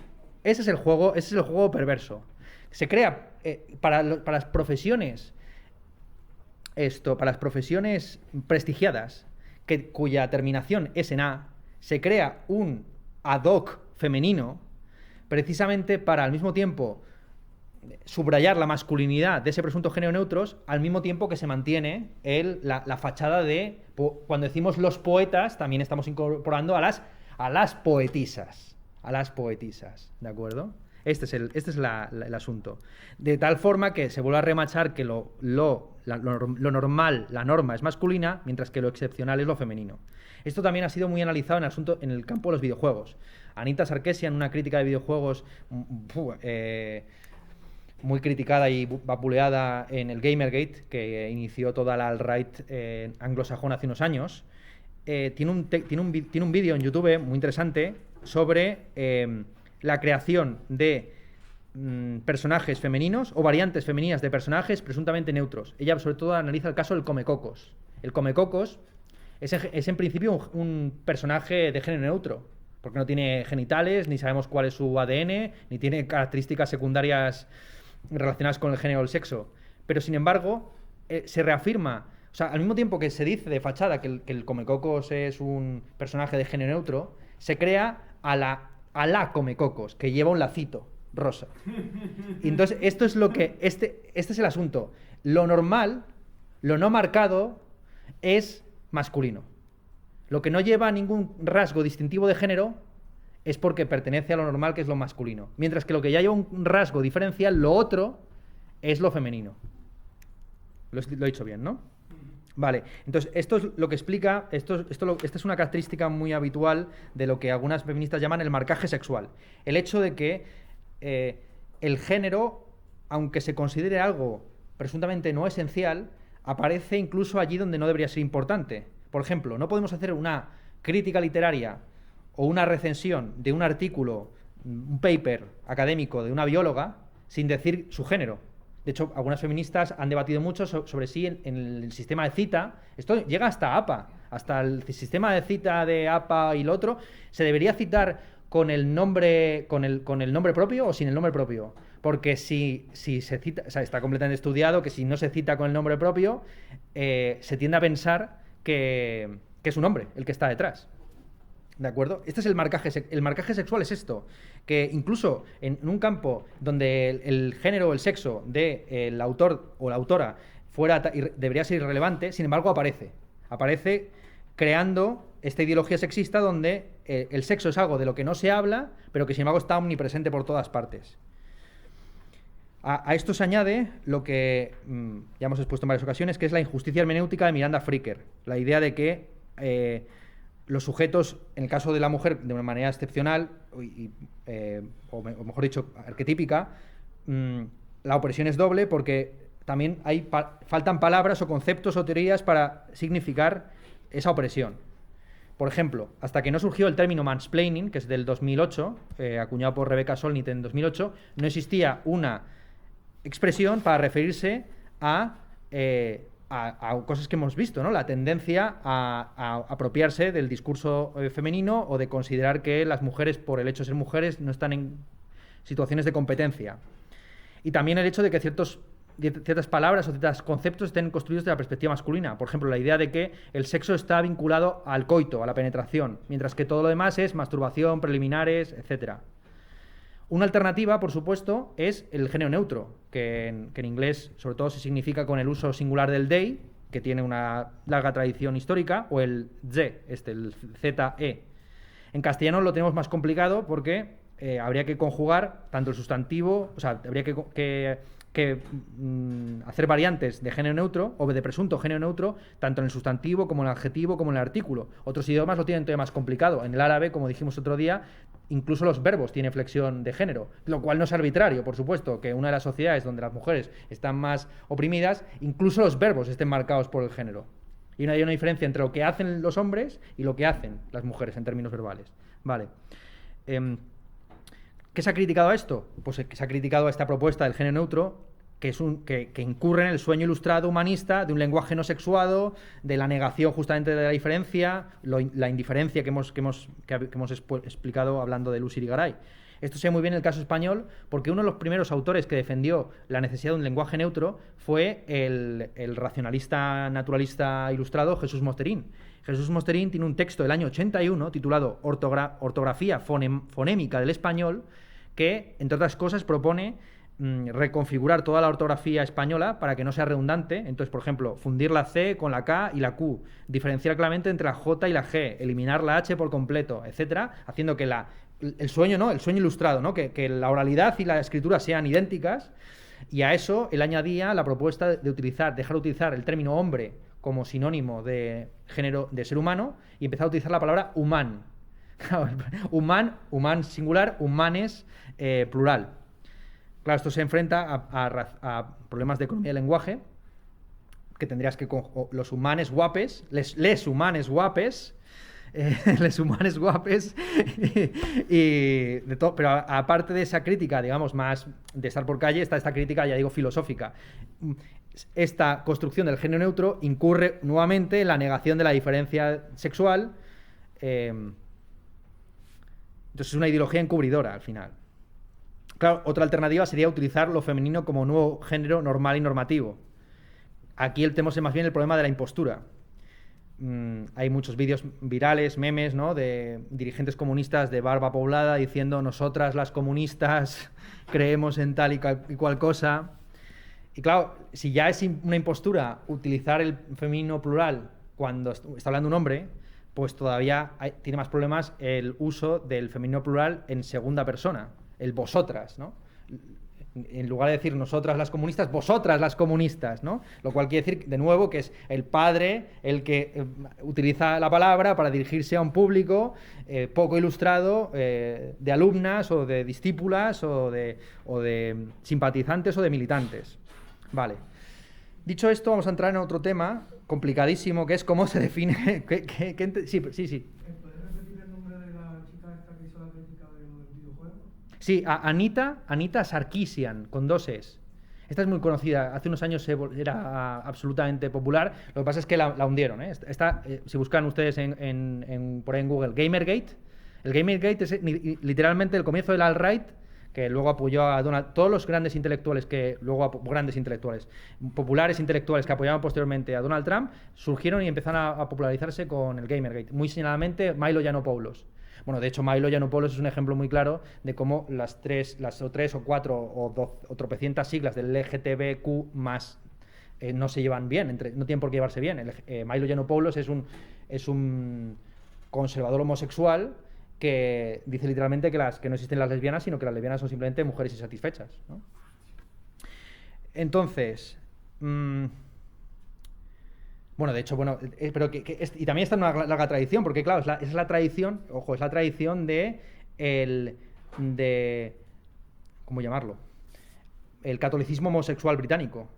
Ese es el juego perverso. Se crea para las profesiones prestigiadas, cuya terminación es en A, se crea un ad hoc femenino precisamente para al mismo tiempo subrayar la masculinidad de ese presunto género neutros, al mismo tiempo que se mantiene la fachada de, cuando decimos los poetas, también estamos incorporando a las poetisas. A las poetisas, ¿de acuerdo? Este es el asunto. De tal forma que se vuelve a remachar que lo normal, la norma es masculina, mientras que lo excepcional es lo femenino. Esto también ha sido muy analizado en el campo de los videojuegos. Anita Sarkeesian, en una crítica de videojuegos muy criticada y vapuleada en el Gamergate, que inició toda la alt-right anglosajona hace unos años, tiene un vídeo en YouTube muy interesante sobre la creación de personajes femeninos o variantes femeninas de personajes presuntamente neutros. Ella sobre todo analiza el caso del Comecocos. El Comecocos es en principio un personaje de género neutro, porque no tiene genitales, ni sabemos cuál es su ADN, ni tiene características secundarias relacionadas con el género o el sexo. Pero sin embargo, se reafirma, o sea, al mismo tiempo que se dice de fachada que el Comecocos es un personaje de género neutro, se crea a la Comecocos, que lleva un lacito rosa. Y entonces, esto es lo que... Este es el asunto. Lo normal, lo no marcado, es masculino. Lo que no lleva ningún rasgo distintivo de género es porque pertenece a lo normal, que es lo masculino. Mientras que lo que ya lleva un rasgo diferencial, lo otro, es lo femenino. Lo he dicho bien, ¿no? Vale, entonces esto es lo que explica, esta es una característica muy habitual de lo que algunas feministas llaman el marcaje sexual. El hecho de que el género, aunque se considere algo presuntamente no esencial, aparece incluso allí donde no debería ser importante. Por ejemplo, no podemos hacer una crítica literaria o una recensión de un artículo, un paper académico de una bióloga, sin decir su género. De hecho, algunas feministas han debatido mucho sobre si en el sistema de cita, esto llega hasta APA, hasta el sistema de cita de APA y el otro, se debería citar con el nombre propio o sin el nombre propio. Porque si se cita, o sea, está completamente estudiado que si no se cita con el nombre propio, se tiende a pensar que es un hombre el que está detrás. ¿De acuerdo? Este es el marcaje. El marcaje sexual es esto, que incluso en un campo donde el género o el sexo del autor o la autora debería ser irrelevante, sin embargo aparece creando esta ideología sexista donde el sexo es algo de lo que no se habla, pero que sin embargo está omnipresente por todas partes. A esto se añade lo que ya hemos expuesto en varias ocasiones, que es la injusticia hermenéutica de Miranda Fricker, la idea de que los sujetos, en el caso de la mujer, de una manera excepcional, o mejor dicho, arquetípica, la opresión es doble porque también faltan palabras o conceptos o teorías para significar esa opresión. Por ejemplo, hasta que no surgió el término mansplaining, que es del 2008, acuñado por Rebecca Solnit en 2008, no existía una expresión para referirse a cosas que hemos visto, ¿no? La tendencia a apropiarse del discurso femenino o de considerar que las mujeres, por el hecho de ser mujeres, no están en situaciones de competencia. Y también el hecho de que ciertas palabras o ciertos conceptos estén construidos desde la perspectiva masculina. Por ejemplo, la idea de que el sexo está vinculado al coito, a la penetración, mientras que todo lo demás es masturbación, preliminares, etc. Una alternativa, por supuesto, es el género neutro, que en inglés sobre todo se significa con el uso singular del they, que tiene una larga tradición histórica, o el ze, el ze. En castellano lo tenemos más complicado porque habría que conjugar tanto el sustantivo, o sea, habría que hacer variantes de género neutro o de presunto género neutro tanto en el sustantivo como en el adjetivo como en el artículo. Otros idiomas lo tienen todavía más complicado. En el árabe, como dijimos otro día, incluso los verbos tienen flexión de género, lo cual no es arbitrario, por supuesto, que una de las sociedades donde las mujeres están más oprimidas, incluso los verbos estén marcados por el género. Y hay una diferencia entre lo que hacen los hombres y lo que hacen las mujeres en términos verbales. Vale. ¿Qué se ha criticado a esto? Pues se ha criticado a esta propuesta del género neutro, que incurre en el sueño ilustrado humanista de un lenguaje no sexuado, de la negación justamente de la diferencia, la indiferencia que hemos explicado hablando de Lucy Irigaray. Esto se ve muy bien en el caso español porque uno de los primeros autores que defendió la necesidad de un lenguaje neutro fue el racionalista naturalista ilustrado Jesús Mosterín. Jesús Mosterín tiene un texto del año 81 titulado Ortografía fonémica del español que, entre otras cosas, propone reconfigurar toda la ortografía española para que no sea redundante. Entonces, por ejemplo, fundir la C con la K y la Q, diferenciar claramente entre la J y la G, eliminar la H por completo, etcétera, haciendo que el sueño ilustrado, ¿no? Que la oralidad y la escritura sean idénticas. Y a eso él añadía la propuesta de dejar de utilizar el término hombre como sinónimo de género de ser humano y empezar a utilizar la palabra humán. Humán singular, humanes plural. Claro, esto se enfrenta a problemas de economía del lenguaje, que tendrías que los humanes guapes, les humanes guapes, les humanes guapes, y de todo. Pero aparte de esa crítica, digamos, más de estar por calle, está esta crítica, ya digo, filosófica. Esta construcción del género neutro incurre nuevamente en la negación de la diferencia sexual. Entonces es una ideología encubridora al final. Claro, otra alternativa sería utilizar lo femenino como nuevo género normal y normativo. Aquí tenemos más bien el problema de la impostura. Hay muchos vídeos virales, memes, ¿no?, de dirigentes comunistas de barba poblada diciendo nosotras las comunistas creemos en tal y cual cosa. Y claro, si ya es una impostura utilizar el femenino plural cuando está hablando un hombre, pues todavía tiene más problemas el uso del femenino plural en segunda persona, el vosotras, ¿no? en lugar de decir nosotras las comunistas, vosotras las comunistas, ¿no? Lo cual quiere decir, de nuevo, que es el padre el que utiliza la palabra para dirigirse a un público poco ilustrado de alumnas o de discípulas o de simpatizantes o de militantes. Vale. Dicho esto, vamos a entrar en otro tema complicadísimo, que es cómo se define... Sí. Sí, Anita Sarkeesian, con 2 Es. Esta es muy conocida, hace unos años era absolutamente popular, lo que pasa es que la hundieron. Si buscan ustedes por ahí en Google, Gamergate, el Gamergate es literalmente el comienzo del alt-right, que luego apoyó a Donald. Todos los grandes intelectuales populares intelectuales que apoyaban posteriormente a Donald Trump, surgieron y empezaron a popularizarse con el Gamergate. Muy señaladamente, Milo Yiannopoulos. Bueno, de hecho, Milo Yiannopoulos es un ejemplo muy claro de cómo las tres o cuatro o tropecientas siglas del LGTBQ más no se llevan bien, no tienen por qué llevarse bien. Milo Yiannopoulos es un conservador homosexual que dice literalmente que no existen las lesbianas, sino que las lesbianas son simplemente mujeres insatisfechas, ¿no? Entonces, bueno, de hecho, pero y también está en una larga tradición, porque claro, es la tradición, ojo, es la tradición de ¿cómo llamarlo? El catolicismo homosexual británico.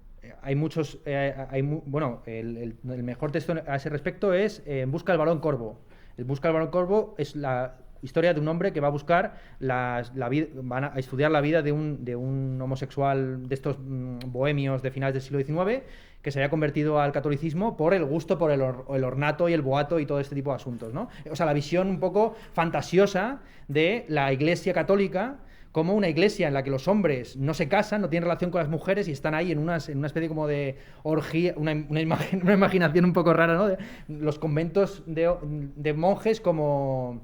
Hay muchos, el mejor texto a ese respecto es En busca del varón corvo. En busca del varón corvo es la historia de un hombre que va a buscar van a estudiar la vida de un homosexual de estos bohemios de finales del siglo XIX, que se había convertido al catolicismo por el gusto por el ornato y el boato y todo este tipo de asuntos, ¿no? O sea, la visión un poco fantasiosa de la Iglesia católica como una iglesia en la que los hombres no se casan, no tienen relación con las mujeres y están ahí en una especie como de orgía, una imaginación un poco rara, ¿no? De los conventos de monjes como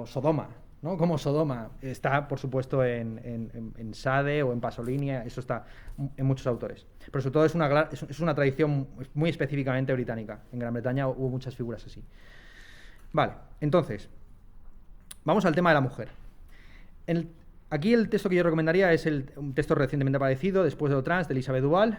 Sodoma, ¿no? Como Sodoma. Está, por supuesto, en Sade o en Pasolini, eso está en muchos autores. Pero sobre todo es una tradición muy específicamente británica. En Gran Bretaña hubo muchas figuras así. Vale, entonces, vamos al tema de la mujer. Aquí el texto que yo recomendaría es un texto recientemente aparecido, Después de lo trans, de Elisabeth Duval.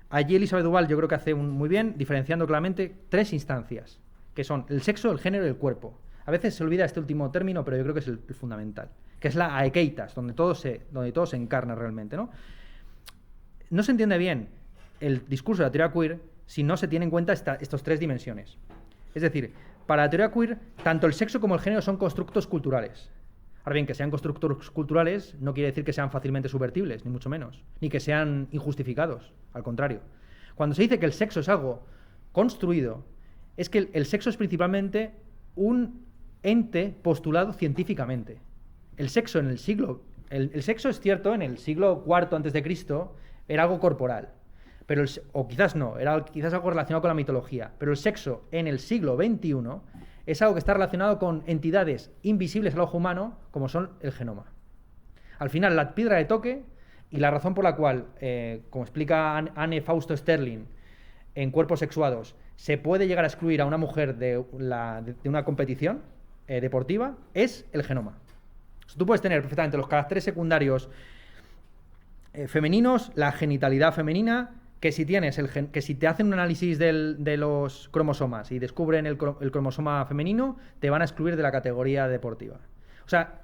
Allí Elisabeth Duval yo creo que hace muy bien, diferenciando claramente 3 instancias, que son el sexo, el género y el cuerpo. A veces se olvida este último término, pero yo creo que es el fundamental, que es la aekeitas, donde todo se encarna realmente, ¿no? No se entiende bien el discurso de la teoría queer si no se tiene en cuenta estas 3 dimensiones. Es decir, para la teoría queer, tanto el sexo como el género son constructos culturales. Ahora bien, que sean constructos culturales no quiere decir que sean fácilmente subvertibles, ni mucho menos, ni que sean injustificados, al contrario. Cuando se dice que el sexo es algo construido, es que el sexo es principalmente un ente postulado científicamente. El sexo en el sexo es cierto, en el siglo IV a.C. era algo corporal, pero o quizás no, era quizás algo relacionado con la mitología, pero el sexo en el siglo XXI es algo que está relacionado con entidades invisibles al ojo humano, como son el genoma. Al final, la piedra de toque y la razón por la cual, como explica Anne Fausto Sterling, en Cuerpos sexuados, se puede llegar a excluir a una mujer de una competición deportiva, es el genoma. O sea, tú puedes tener perfectamente los caracteres secundarios femeninos, la genitalidad femenina, que si te hacen un análisis de los cromosomas y descubren el cromosoma femenino, te van a excluir de la categoría deportiva. O sea,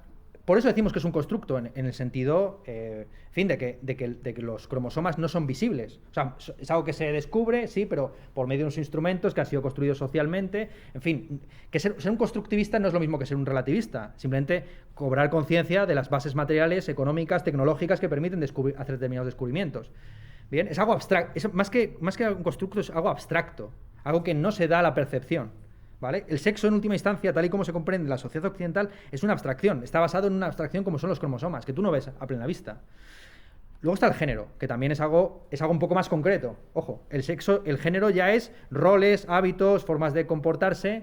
por eso decimos que es un constructo, en el sentido, de que los cromosomas no son visibles. O sea, es algo que se descubre, sí, pero por medio de unos instrumentos que han sido construidos socialmente. En fin, que ser un constructivista no es lo mismo que ser un relativista. Simplemente cobrar conciencia de las bases materiales, económicas, tecnológicas que permiten hacer determinados descubrimientos. Bien, es algo abstracto. Más que un constructo, es algo abstracto. Algo que no se da a la percepción. ¿Vale? El sexo, en última instancia, tal y como se comprende en la sociedad occidental, es una abstracción. Está basado en una abstracción como son los cromosomas, que tú no ves a plena vista. Luego está el género, que también es algo un poco más concreto. Ojo, el género ya es roles, hábitos, formas de comportarse,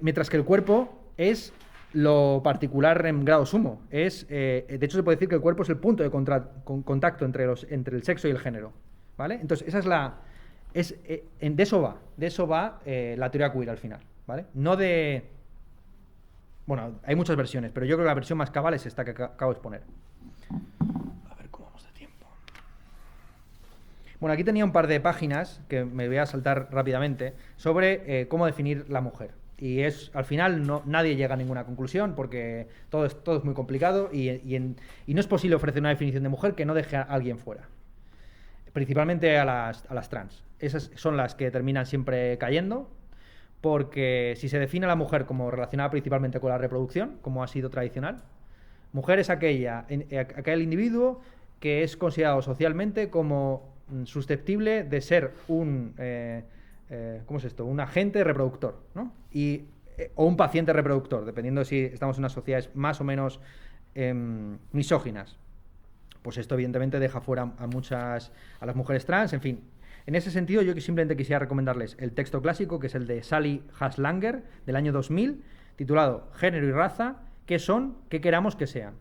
mientras que el cuerpo es lo particular en grado sumo. De hecho, se puede decir que el cuerpo es el punto de contacto entre el sexo y el género. ¿Vale? Entonces, esa es de eso va la teoría queer al final, ¿vale? Bueno, hay muchas versiones, pero yo creo que la versión más cabal es esta que acabo de exponer. Bueno, aquí tenía un par de páginas que me voy a saltar rápidamente sobre cómo definir la mujer. Y al final nadie llega a ninguna conclusión porque todo es muy complicado y no es posible ofrecer una definición de mujer que no deje a alguien fuera. Principalmente a las trans. Esas son las que terminan siempre cayendo, porque si se define a la mujer como relacionada principalmente con la reproducción, como ha sido tradicional, mujer es aquel individuo que es considerado socialmente como susceptible de ser un agente reproductor, ¿no? O un paciente reproductor, dependiendo de si estamos en unas sociedades más o menos misóginas. Pues esto evidentemente deja fuera a las mujeres trans, en fin. En ese sentido, yo simplemente quisiera recomendarles el texto clásico, que es el de Sally Haslanger, del año 2000, titulado Género y raza, ¿qué son? ¿Qué queramos que sean?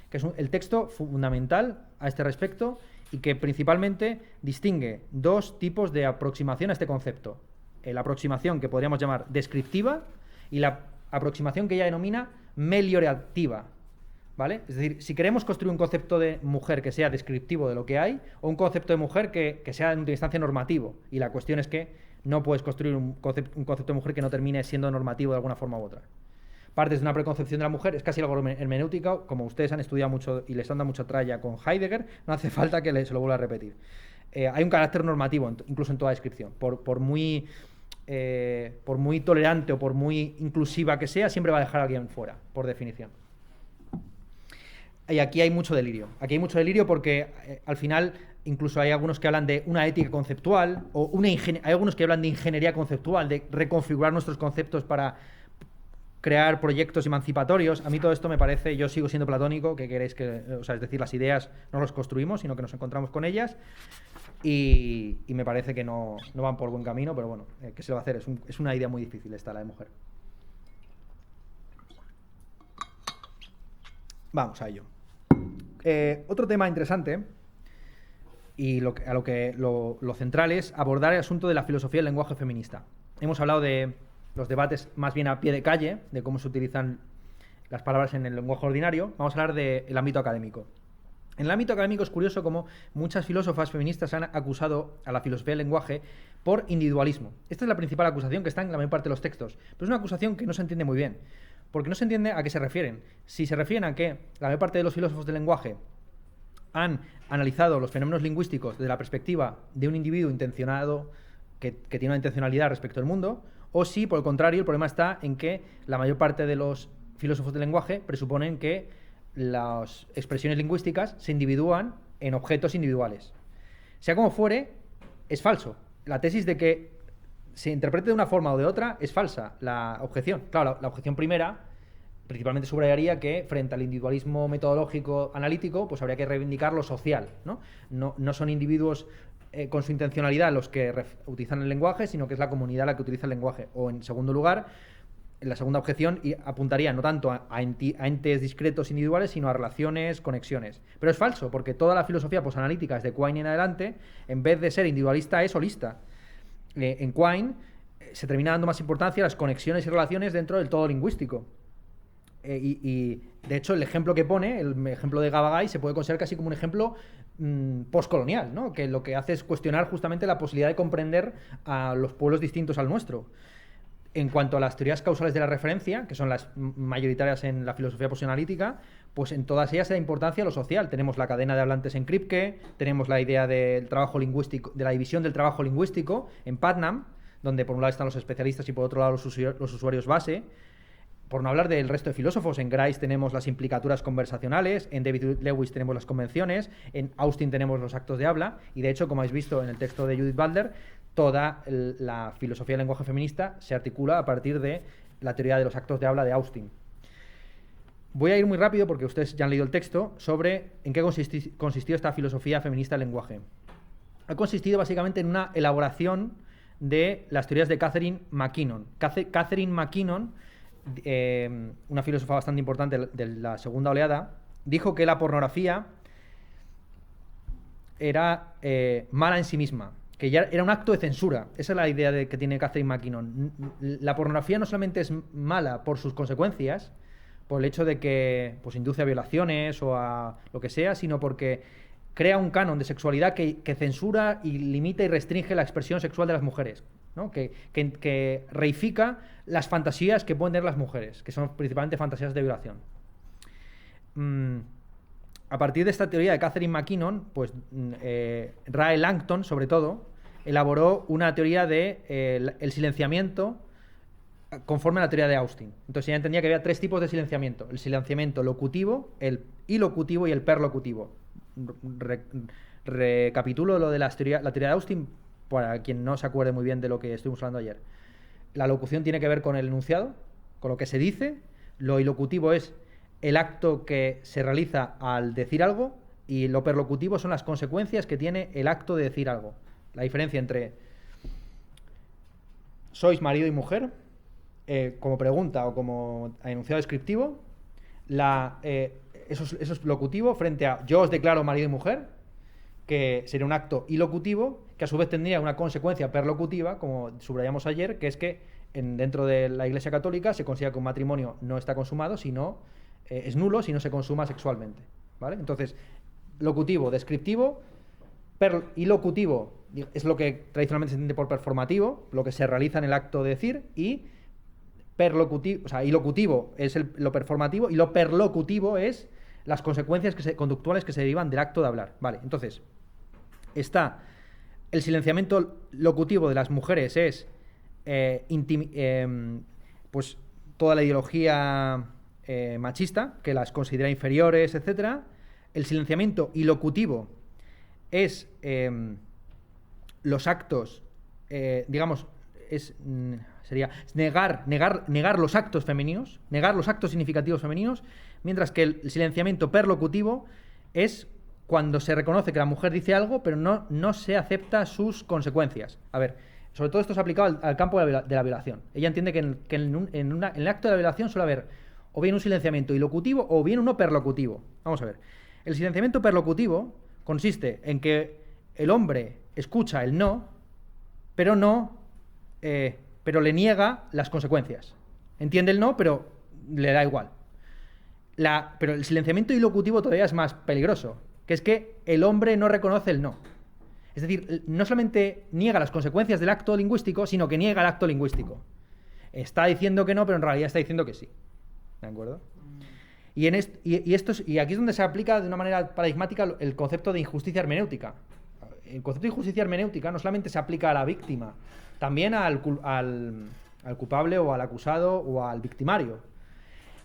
Que es el texto fundamental a este respecto y que principalmente distingue dos tipos de aproximación a este concepto. La aproximación que podríamos llamar descriptiva y la aproximación que ella denomina meliorativa, ¿vale? Es decir, si queremos construir un concepto de mujer que sea descriptivo de lo que hay, o un concepto de mujer que sea en última instancia normativo, y la cuestión es que no puedes construir un concepto de mujer que no termine siendo normativo de alguna forma u otra. Partes de una preconcepción de la mujer, es casi algo hermenéutico, como ustedes han estudiado mucho y les han dado mucha tralla con Heidegger, no hace falta que se lo vuelva a repetir. Hay un carácter normativo, incluso en toda descripción. Por muy tolerante o por muy inclusiva que sea, siempre va a dejar a alguien fuera, por definición. Y aquí hay mucho delirio. Aquí hay mucho delirio porque al final incluso hay algunos que hablan de una ética conceptual o hay algunos que hablan de ingeniería conceptual, de reconfigurar nuestros conceptos para crear proyectos emancipatorios. A mí todo esto me parece, yo sigo siendo platónico, que queréis es decir, las ideas no las construimos, sino que nos encontramos con ellas y me parece que no van por buen camino, pero bueno, ¿qué se le va a hacer? Es una idea muy difícil esta, la de mujer. Vamos a ello. Otro tema interesante y lo central es abordar el asunto de la filosofía del lenguaje feminista. Hemos hablado de los debates más bien a pie de calle, de cómo se utilizan las palabras en el lenguaje ordinario. Vamos a hablar del ámbito académico. En el ámbito académico es curioso cómo muchas filósofas feministas han acusado a la filosofía del lenguaje por individualismo. Esta es la principal acusación que está en la mayor parte de los textos, pero es una acusación que no se entiende muy bien, porque no se entiende a qué se refieren. Si se refieren a que la mayor parte de los filósofos del lenguaje han analizado los fenómenos lingüísticos desde la perspectiva de un individuo intencionado que tiene una intencionalidad respecto al mundo, o si, por el contrario, el problema está en que la mayor parte de los filósofos del lenguaje presuponen que las expresiones lingüísticas se individúan en objetos individuales. Sea como fuere, es falso. La tesis de que se interprete de una forma o de otra es falsa. La objeción, claro, la objeción primera principalmente subrayaría que frente al individualismo metodológico analítico, pues habría que reivindicar lo social, ¿no? No son individuos con su intencionalidad los que utilizan el lenguaje, sino que es la comunidad la que utiliza el lenguaje. O en segundo lugar, la segunda objeción apuntaría no tanto a entes discretos individuales, sino a relaciones, conexiones. Pero es falso, porque toda la filosofía posanalítica desde Quine en adelante, en vez de ser individualista, es holista. En Quine se termina dando más importancia a las conexiones y relaciones dentro del todo lingüístico. Y de hecho el ejemplo que pone, el ejemplo de Gabagay, se puede considerar casi como un ejemplo postcolonial, ¿no? Que lo que hace es cuestionar justamente la posibilidad de comprender a los pueblos distintos al nuestro. En cuanto a las teorías causales de la referencia, que son las mayoritarias en la filosofía posanalítica, pues en todas ellas se da importancia a lo social. Tenemos la cadena de hablantes en Kripke, tenemos la idea del trabajo lingüístico, de la división del trabajo lingüístico en Putnam, donde por un lado están los especialistas y por otro lado los usuarios base. Por no hablar del resto de filósofos, en Grice tenemos las implicaturas conversacionales, en David Lewis tenemos las convenciones, en Austin tenemos los actos de habla, y de hecho, como habéis visto en el texto de Judith Butler, toda la filosofía del lenguaje feminista se articula a partir de la teoría de los actos de habla de Austin. Voy a ir muy rápido, porque ustedes ya han leído el texto, sobre en qué consistió esta filosofía feminista del lenguaje. Ha consistido básicamente en una elaboración de las teorías de Catherine MacKinnon. Catherine MacKinnon, una filósofa bastante importante de la segunda oleada, dijo que la pornografía era mala en sí misma, que ya era un acto de censura. Esa es la idea que tiene Catherine MacKinnon. La pornografía no solamente es mala por sus consecuencias, por el hecho de que pues, induce a violaciones o a lo que sea, sino porque crea un canon de sexualidad que censura y limita y restringe la expresión sexual de las mujeres, ¿no? Que reifica las fantasías que pueden tener las mujeres, que son principalmente fantasías de violación. A partir de esta teoría de Catherine MacKinnon, pues Rae Langton, sobre todo, elaboró una teoría de el silenciamiento conforme a la teoría de Austin. Entonces ella entendía que había 3 tipos de silenciamiento: el silenciamiento locutivo, el ilocutivo y el perlocutivo. Recapitulo lo de la teoría de Austin para quien no se acuerde muy bien de lo que estuvimos hablando ayer. La locución tiene que ver con el enunciado, con lo que se dice. Lo ilocutivo es el acto que se realiza al decir algo, y lo perlocutivo son las consecuencias que tiene el acto de decir algo. La diferencia entre sois marido y mujer, como pregunta o como enunciado descriptivo, eso es locutivo frente a yo os declaro marido y mujer, que sería un acto ilocutivo, que a su vez tendría una consecuencia perlocutiva, como subrayamos ayer, que es que dentro de la Iglesia Católica se considera que un matrimonio no está consumado, sino es nulo si no se consuma sexualmente, ¿vale? Entonces, locutivo, descriptivo, ilocutivo es lo que tradicionalmente se entiende por performativo, lo que se realiza en el acto de decir, y perlocutivo, o sea, ilocutivo es lo performativo, y lo perlocutivo es las consecuencias conductuales que se derivan del acto de hablar, ¿vale? Entonces, está el silenciamiento locutivo de las mujeres, es pues toda la ideología machista, que las considera inferiores, etc. El silenciamiento ilocutivo es los actos, sería negar los actos femeninos, negar los actos significativos femeninos, mientras que el silenciamiento perlocutivo es cuando se reconoce que la mujer dice algo, pero no se acepta sus consecuencias. A ver, sobre todo esto es aplicado al campo de la violación. Ella entiende que en el acto de la violación suele haber o bien un silenciamiento ilocutivo o bien uno perlocutivo. Vamos a ver. El silenciamiento perlocutivo consiste en que el hombre escucha el no, pero le niega las consecuencias. Entiende el no, pero le da igual. Pero el silenciamiento ilocutivo todavía es más peligroso, que es que el hombre no reconoce el no. Es decir, no solamente niega las consecuencias del acto lingüístico, sino que niega el acto lingüístico. Está diciendo que no, pero en realidad está diciendo que sí. ¿De acuerdo? Y aquí es donde se aplica de una manera paradigmática el concepto de injusticia hermenéutica. El concepto de injusticia hermenéutica no solamente se aplica a la víctima, también al culpable o al acusado o al victimario.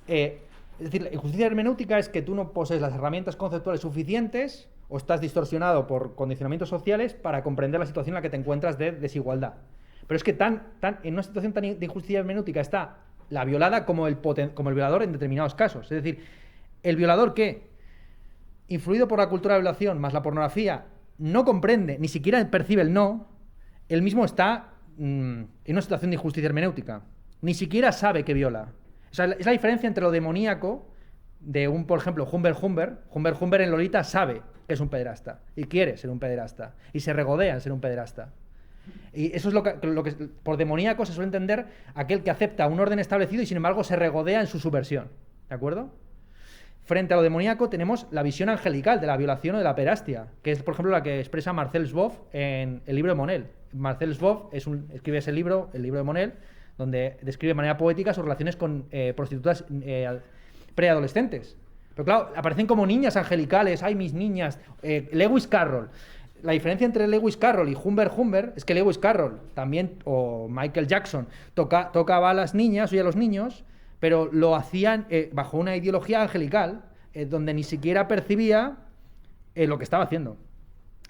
Es decir, la injusticia hermenéutica es que tú no posees las herramientas conceptuales suficientes o estás distorsionado por condicionamientos sociales para comprender la situación en la que te encuentras de desigualdad. Pero es que en una situación tan de injusticia hermenéutica está la violada como el violador en determinados casos. Es decir, el violador que, influido por la cultura de violación más la pornografía, no comprende, ni siquiera percibe el no, él mismo está en una situación de injusticia hermenéutica. Ni siquiera sabe que viola. O sea, es la diferencia entre lo demoníaco de por ejemplo, Humber en Lolita sabe que es un pederasta y quiere ser un pederasta y se regodea en ser un pederasta. Y eso es lo que por demoníaco se suele entender aquel que acepta un orden establecido y sin embargo se regodea en su subversión. ¿De acuerdo? Frente a lo demoníaco tenemos la visión angelical de la violación o de la pederastia, que es, por ejemplo, la que expresa Marcel Zwoff en el libro de Monel. Marcel Zwoff escribe ese libro, el libro de Monel, donde describe de manera poética sus relaciones con prostitutas preadolescentes. Pero claro, aparecen como niñas angelicales, ¡ay, mis niñas! Lewis Carroll. La diferencia entre Lewis Carroll y Humber es que Lewis Carroll también, o Michael Jackson, tocaba a las niñas y a los niños, pero lo hacían bajo una ideología angelical, donde ni siquiera percibía lo que estaba haciendo.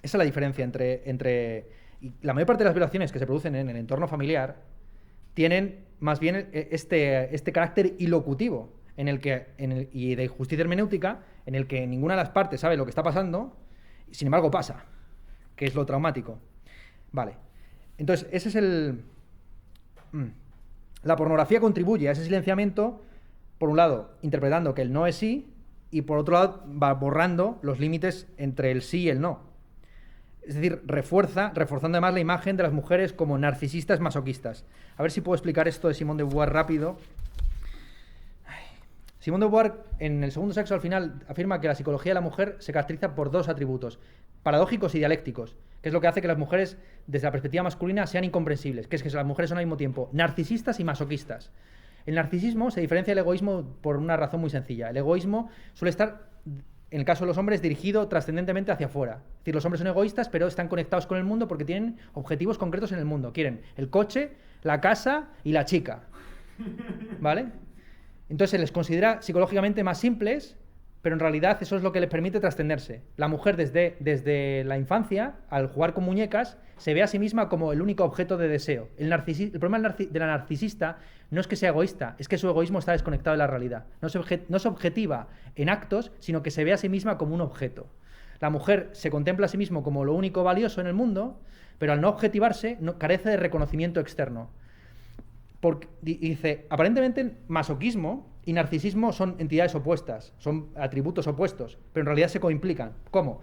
Esa es la diferencia entre y la mayor parte de las violaciones que se producen en el entorno familiar tienen más bien este carácter ilocutivo, y de justicia hermenéutica, en el que ninguna de las partes sabe lo que está pasando, y sin embargo pasa, que es lo traumático. Vale. Entonces, ese es la pornografía contribuye a ese silenciamiento, por un lado, interpretando que el no es sí, y por otro lado, va borrando los límites entre el sí y el no. Es decir, reforzando además la imagen de las mujeres como narcisistas masoquistas. A ver si puedo explicar esto de Simone de Beauvoir rápido. Simone de Beauvoir, en El segundo sexo, al final, afirma que la psicología de la mujer se caracteriza por dos atributos, paradójicos y dialécticos, que es lo que hace que las mujeres, desde la perspectiva masculina, sean incomprensibles, que es que las mujeres son al mismo tiempo narcisistas y masoquistas. El narcisismo se diferencia del egoísmo por una razón muy sencilla. El egoísmo suele estar, en el caso de los hombres, dirigido trascendentemente hacia afuera. Es decir, los hombres son egoístas, pero están conectados con el mundo porque tienen objetivos concretos en el mundo. Quieren el coche, la casa y la chica. ¿Vale? Entonces se les considera psicológicamente más simples, pero en realidad eso es lo que les permite trascenderse. La mujer desde la infancia, al jugar con muñecas, se ve a sí misma como el único objeto de deseo. El problema de la narcisista no es que sea egoísta, es que su egoísmo está desconectado de la realidad. No se objetiva en actos, sino que se ve a sí misma como un objeto. La mujer se contempla a sí misma como lo único valioso en el mundo, pero al no objetivarse, carece de reconocimiento externo. Dice, aparentemente masoquismo y narcisismo son entidades opuestas, son atributos opuestos, pero en realidad se coimplican. ¿Cómo?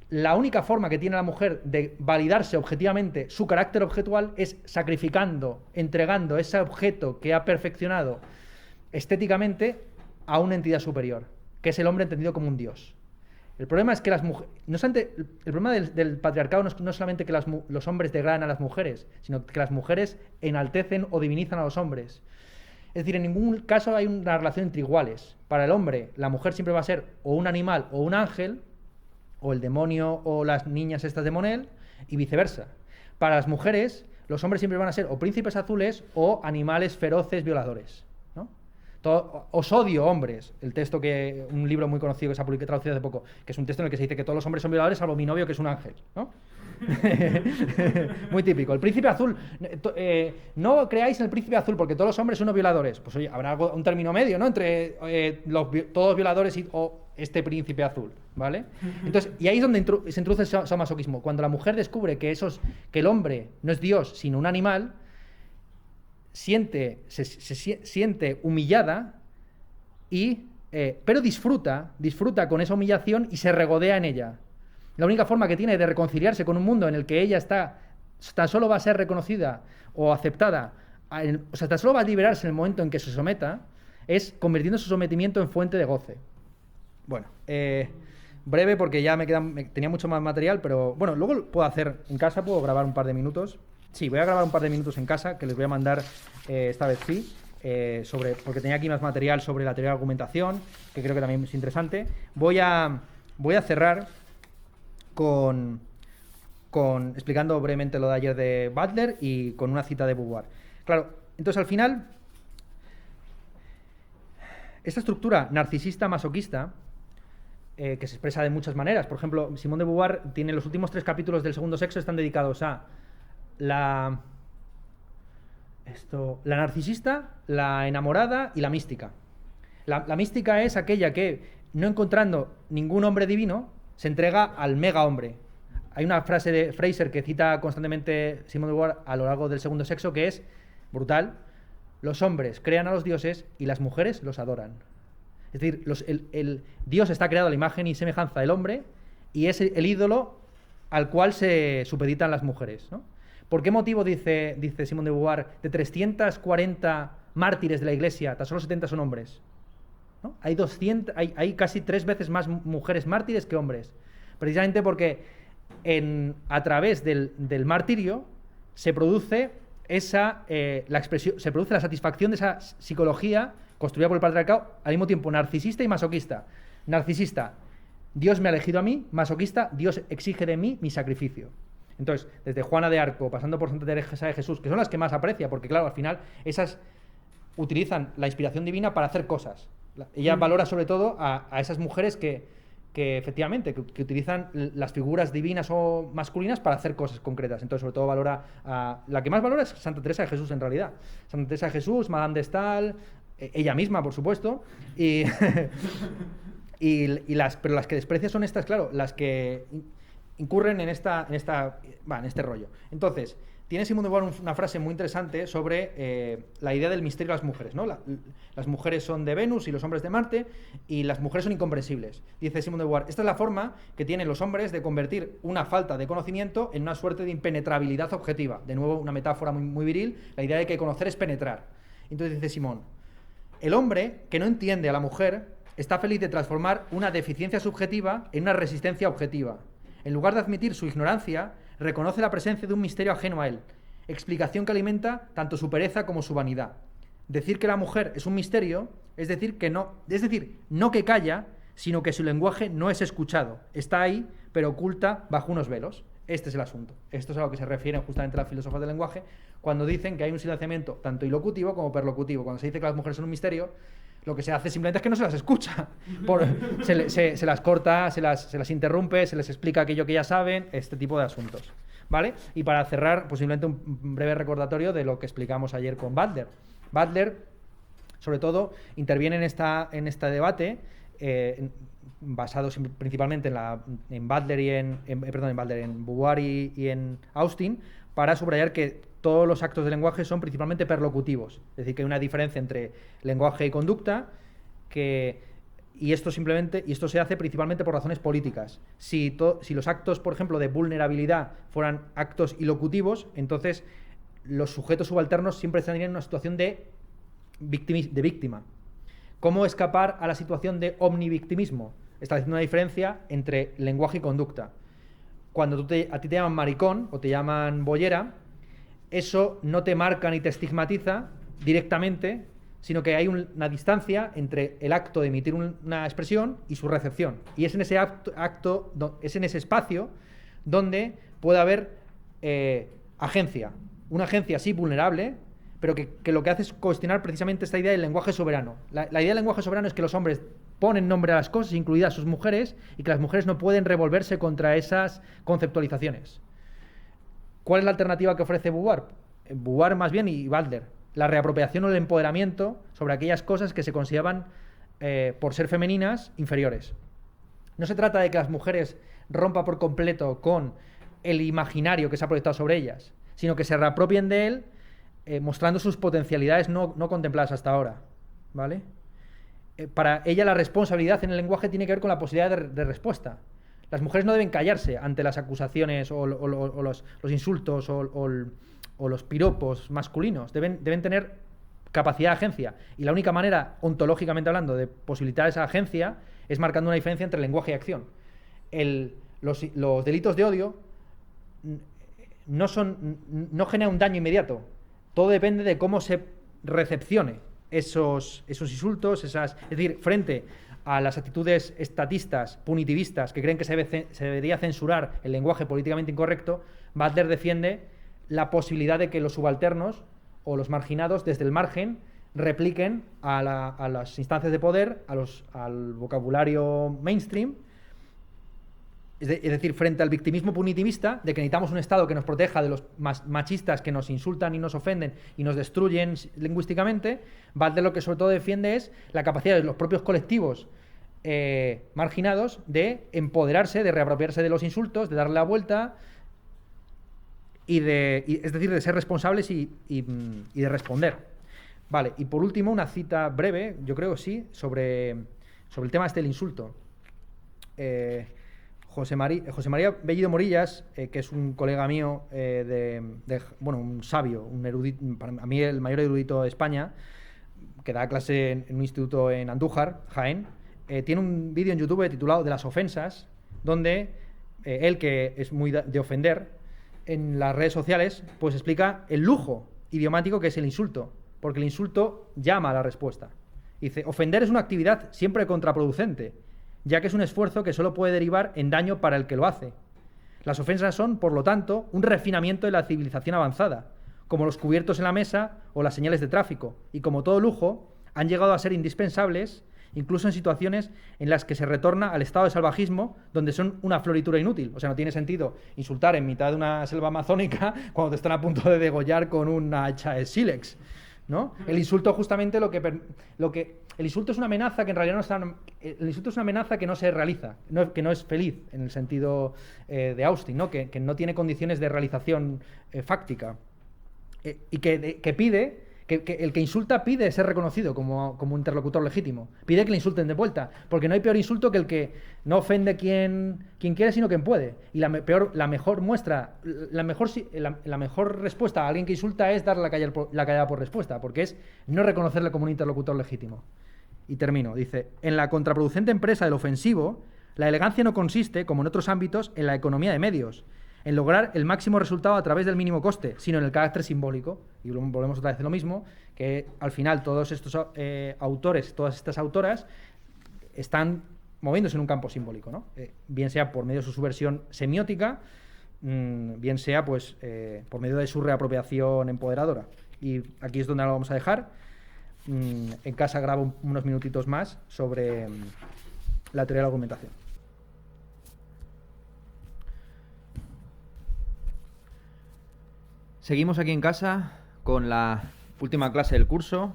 La única forma que tiene la mujer de validarse objetivamente su carácter objetual es sacrificando, entregando ese objeto que ha perfeccionado estéticamente a una entidad superior, que es el hombre entendido como un dios. El problema es que las mujeres, el problema del patriarcado no es solamente que los hombres degradan a las mujeres, sino que las mujeres enaltecen o divinizan a los hombres. Es decir, en ningún caso hay una relación entre iguales. Para el hombre, la mujer siempre va a ser o un animal o un ángel, o el demonio o las niñas estas de Monel, y viceversa. Para las mujeres, los hombres siempre van a ser o príncipes azules o animales feroces violadores. Os odio, hombres. Un libro muy conocido que se ha traducido hace poco, que es un texto en el que se dice que todos los hombres son violadores, salvo mi novio, que es un ángel, ¿no? Muy típico. El príncipe azul. No creáis en el príncipe azul, porque todos los hombres son unos violadores. Pues oye, habrá un término medio, ¿no? Entre todos violadores o este príncipe azul, ¿vale? Entonces, y ahí es donde se introduce el sadomasoquismo. Cuando la mujer descubre que el hombre no es Dios, sino un animal, se siente humillada, pero disfruta con esa humillación y se regodea en ella. La única forma que tiene de reconciliarse con un mundo en el que ella tan solo va a ser reconocida o aceptada, tan solo va a liberarse en el momento en que se someta, es convirtiendo su sometimiento en fuente de goce. Bueno, breve porque ya tenía mucho más material, pero bueno, luego puedo hacer en casa, puedo grabar un par de minutos. Sí, voy a grabar un par de minutos en casa, que les voy a mandar, esta vez sí, porque tenía aquí más material sobre la teoría de argumentación, que creo que también es interesante. Voy a cerrar explicando brevemente lo de ayer de Butler y con una cita de Beauvoir. Claro, entonces al final, esta estructura narcisista masoquista, que se expresa de muchas maneras. Por ejemplo, Simone de Beauvoir tiene los últimos 3 capítulos del segundo sexo, están dedicados a la narcisista, la enamorada y la mística. La mística es aquella que, no encontrando ningún hombre divino, se entrega al mega hombre. Hay una frase de Fraser que cita constantemente Simone de Beauvoir a lo largo del segundo sexo, que es brutal: los hombres crean a los dioses y las mujeres los adoran. Es decir, el Dios está creado a la imagen y semejanza del hombre y es el ídolo al cual se supeditan las mujeres, ¿no? ¿Por qué motivo, dice Simone de Beauvoir, de 340 mártires de la Iglesia, tan solo 70 son hombres? ¿No? Hay casi 3 veces más mujeres mártires que hombres. Precisamente porque a través del martirio se produce se produce la satisfacción de esa psicología construida por el patriarcado, al mismo tiempo narcisista y masoquista. Narcisista, Dios me ha elegido a mí; masoquista, Dios exige de mí mi sacrificio. Entonces, desde Juana de Arco, pasando por Santa Teresa de Jesús, que son las que más aprecia, porque claro, al final esas utilizan la inspiración divina para hacer cosas. Ella valora sobre todo a esas mujeres que efectivamente que utilizan las figuras divinas o masculinas para hacer cosas concretas. Entonces, sobre todo valora la que más valora es Santa Teresa de Jesús, en realidad. Santa Teresa de Jesús, Madame de Staël, ella misma, por supuesto, pero las que desprecia son estas, claro, las que incurren en este rollo. Entonces, tiene Simone de Beauvoir una frase muy interesante sobre la idea del misterio de las mujeres, ¿no? Las mujeres son de Venus y los hombres de Marte, y las mujeres son incomprensibles. Dice Simone de Beauvoir: esta es la forma que tienen los hombres de convertir una falta de conocimiento en una suerte de impenetrabilidad objetiva. De nuevo, una metáfora muy, muy viril, la idea de que conocer es penetrar. Entonces dice Simone: El hombre, que no entiende a la mujer, está feliz de transformar una deficiencia subjetiva en una resistencia objetiva. En lugar de admitir su ignorancia, reconoce la presencia de un misterio ajeno a él, explicación que alimenta tanto su pereza como su vanidad. Decir que la mujer es un misterio es decir no que calla, sino que su lenguaje no es escuchado. Está ahí, pero oculta bajo unos velos. Este es el asunto. Esto es a lo que se refieren justamente las filósofas del lenguaje cuando dicen que hay un silenciamiento tanto ilocutivo como perlocutivo. Cuando se dice que las mujeres son un misterio, lo que se hace simplemente es que no se las escucha. Se las corta, se las interrumpe, se les explica aquello que ya saben, este tipo de asuntos. ¿Vale? Y para cerrar, posiblemente un breve recordatorio de lo que explicamos ayer con Butler. Butler, sobre todo, interviene en este debate basado principalmente en Butler y en Beauvoir y en Austin, para subrayar que todos los actos de lenguaje son principalmente perlocutivos, es decir, que hay una diferencia entre lenguaje y conducta, y esto se hace principalmente por razones políticas. Si los actos, por ejemplo, de vulnerabilidad fueran actos ilocutivos, entonces los sujetos subalternos siempre estarían en una situación de víctima. ¿Cómo escapar a la situación de omnivictimismo? Estableciendo una diferencia entre lenguaje y conducta. Cuando a ti te llaman maricón o te llaman boyera, eso no te marca ni te estigmatiza directamente, sino que hay una distancia entre el acto de emitir una expresión y su recepción. Y es en ese es en ese espacio donde puede haber agencia. Una agencia sí vulnerable, pero que lo que hace es cuestionar precisamente esta idea del lenguaje soberano. La idea del lenguaje soberano es que los hombres ponen nombre a las cosas, incluidas sus mujeres, y que las mujeres no pueden revolverse contra esas conceptualizaciones. ¿Cuál es la alternativa que ofrece Beauvoir? Beauvoir más bien y Butler. La reapropiación o el empoderamiento sobre aquellas cosas que se consideraban, por ser femeninas, inferiores. No se trata de que las mujeres rompan por completo con el imaginario que se ha proyectado sobre ellas, sino que se reapropien de él, mostrando sus potencialidades no contempladas hasta ahora, ¿vale? Para ella la responsabilidad en el lenguaje tiene que ver con la posibilidad de respuesta. Las mujeres no deben callarse ante las acusaciones o los insultos o los piropos masculinos. Deben tener capacidad de agencia. Y la única manera, ontológicamente hablando, de posibilitar esa agencia es marcando una diferencia entre lenguaje y acción. Los delitos de odio no generan un daño inmediato. Todo depende de cómo se recepcione esos insultos, es decir, frente a las actitudes estatistas, punitivistas, que creen que se debería censurar el lenguaje políticamente incorrecto, Butler defiende la posibilidad de que los subalternos o los marginados desde el margen repliquen a las instancias de poder, al vocabulario mainstream. Es decir, frente al victimismo punitivista de que necesitamos un Estado que nos proteja de los machistas que nos insultan y nos ofenden y nos destruyen lingüísticamente, Butler lo que sobre todo defiende es la capacidad de los propios colectivos marginados de empoderarse, de reapropiarse de los insultos, de darle la vuelta es decir, de ser responsables y de responder. Vale, y por último una cita breve, yo creo sí, sobre el tema del insulto. José María Bellido Morillas, que es un colega mío, un sabio, un erudito, para mí el mayor erudito de España, que da clase en un instituto en Andújar, Jaén, tiene un vídeo en YouTube titulado De las ofensas, donde él, que es muy de ofender, en las redes sociales, pues explica el lujo idiomático que es el insulto, porque el insulto llama a la respuesta. Dice, ofender es una actividad siempre contraproducente, ya que es un esfuerzo que solo puede derivar en daño para el que lo hace. Las ofensas son, por lo tanto, un refinamiento de la civilización avanzada, como los cubiertos en la mesa o las señales de tráfico, y como todo lujo, han llegado a ser indispensables, incluso en situaciones en las que se retorna al estado de salvajismo, donde son una floritura inútil. O sea, no tiene sentido insultar en mitad de una selva amazónica cuando te están a punto de degollar con una hacha de sílex, ¿no? El insulto justamente el insulto es una amenaza que en realidad el insulto es una amenaza que no se realiza, que no es feliz en el sentido de Austin, ¿no? Que no tiene condiciones de realización fáctica, y que pide el que insulta pide ser reconocido como un interlocutor legítimo. Pide que le insulten de vuelta. Porque no hay peor insulto que el que no ofende quien quiere, sino quien puede. Y la mejor respuesta a alguien que insulta es darle la callada por respuesta. Porque es no reconocerle como un interlocutor legítimo. Y termino. Dice, en la contraproducente empresa del ofensivo, la elegancia no consiste, como en otros ámbitos, en la economía de medios, en lograr el máximo resultado a través del mínimo coste, sino en el carácter simbólico. Y volvemos otra vez a lo mismo, que al final todos estos autores, todas estas autoras, están moviéndose en un campo simbólico, ¿no? Bien sea por medio de su subversión semiótica, bien sea pues por medio de su reapropiación empoderadora. Y aquí es donde lo vamos a dejar. En casa grabo unos minutitos más sobre la teoría de la argumentación. Seguimos aquí en casa con la última clase del curso,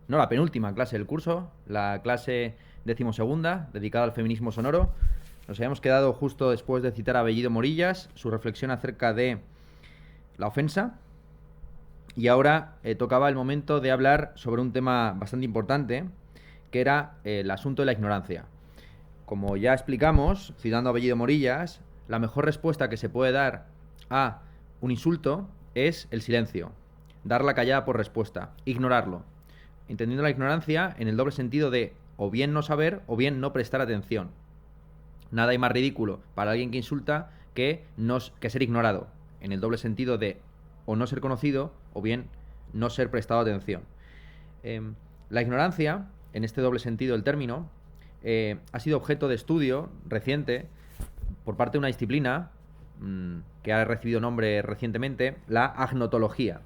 no, la penúltima clase del curso, la clase 12ª, dedicada al feminismo sonoro. Nos habíamos quedado justo después de citar a Bellido Morillas, su reflexión acerca de la ofensa. Y ahora tocaba el momento de hablar sobre un tema bastante importante, que era el asunto de la ignorancia. Como ya explicamos, citando a Bellido Morillas, la mejor respuesta que se puede dar a un insulto es el silencio, dar la callada por respuesta, ignorarlo, entendiendo la ignorancia en el doble sentido de o bien no saber o bien no prestar atención. Nada hay más ridículo para alguien que insulta que ser ignorado, en el doble sentido de o no ser conocido o bien no ser prestado atención. La ignorancia, en este doble sentido del término, ha sido objeto de estudio reciente por parte de una disciplina que ha recibido nombre recientemente, la agnotología.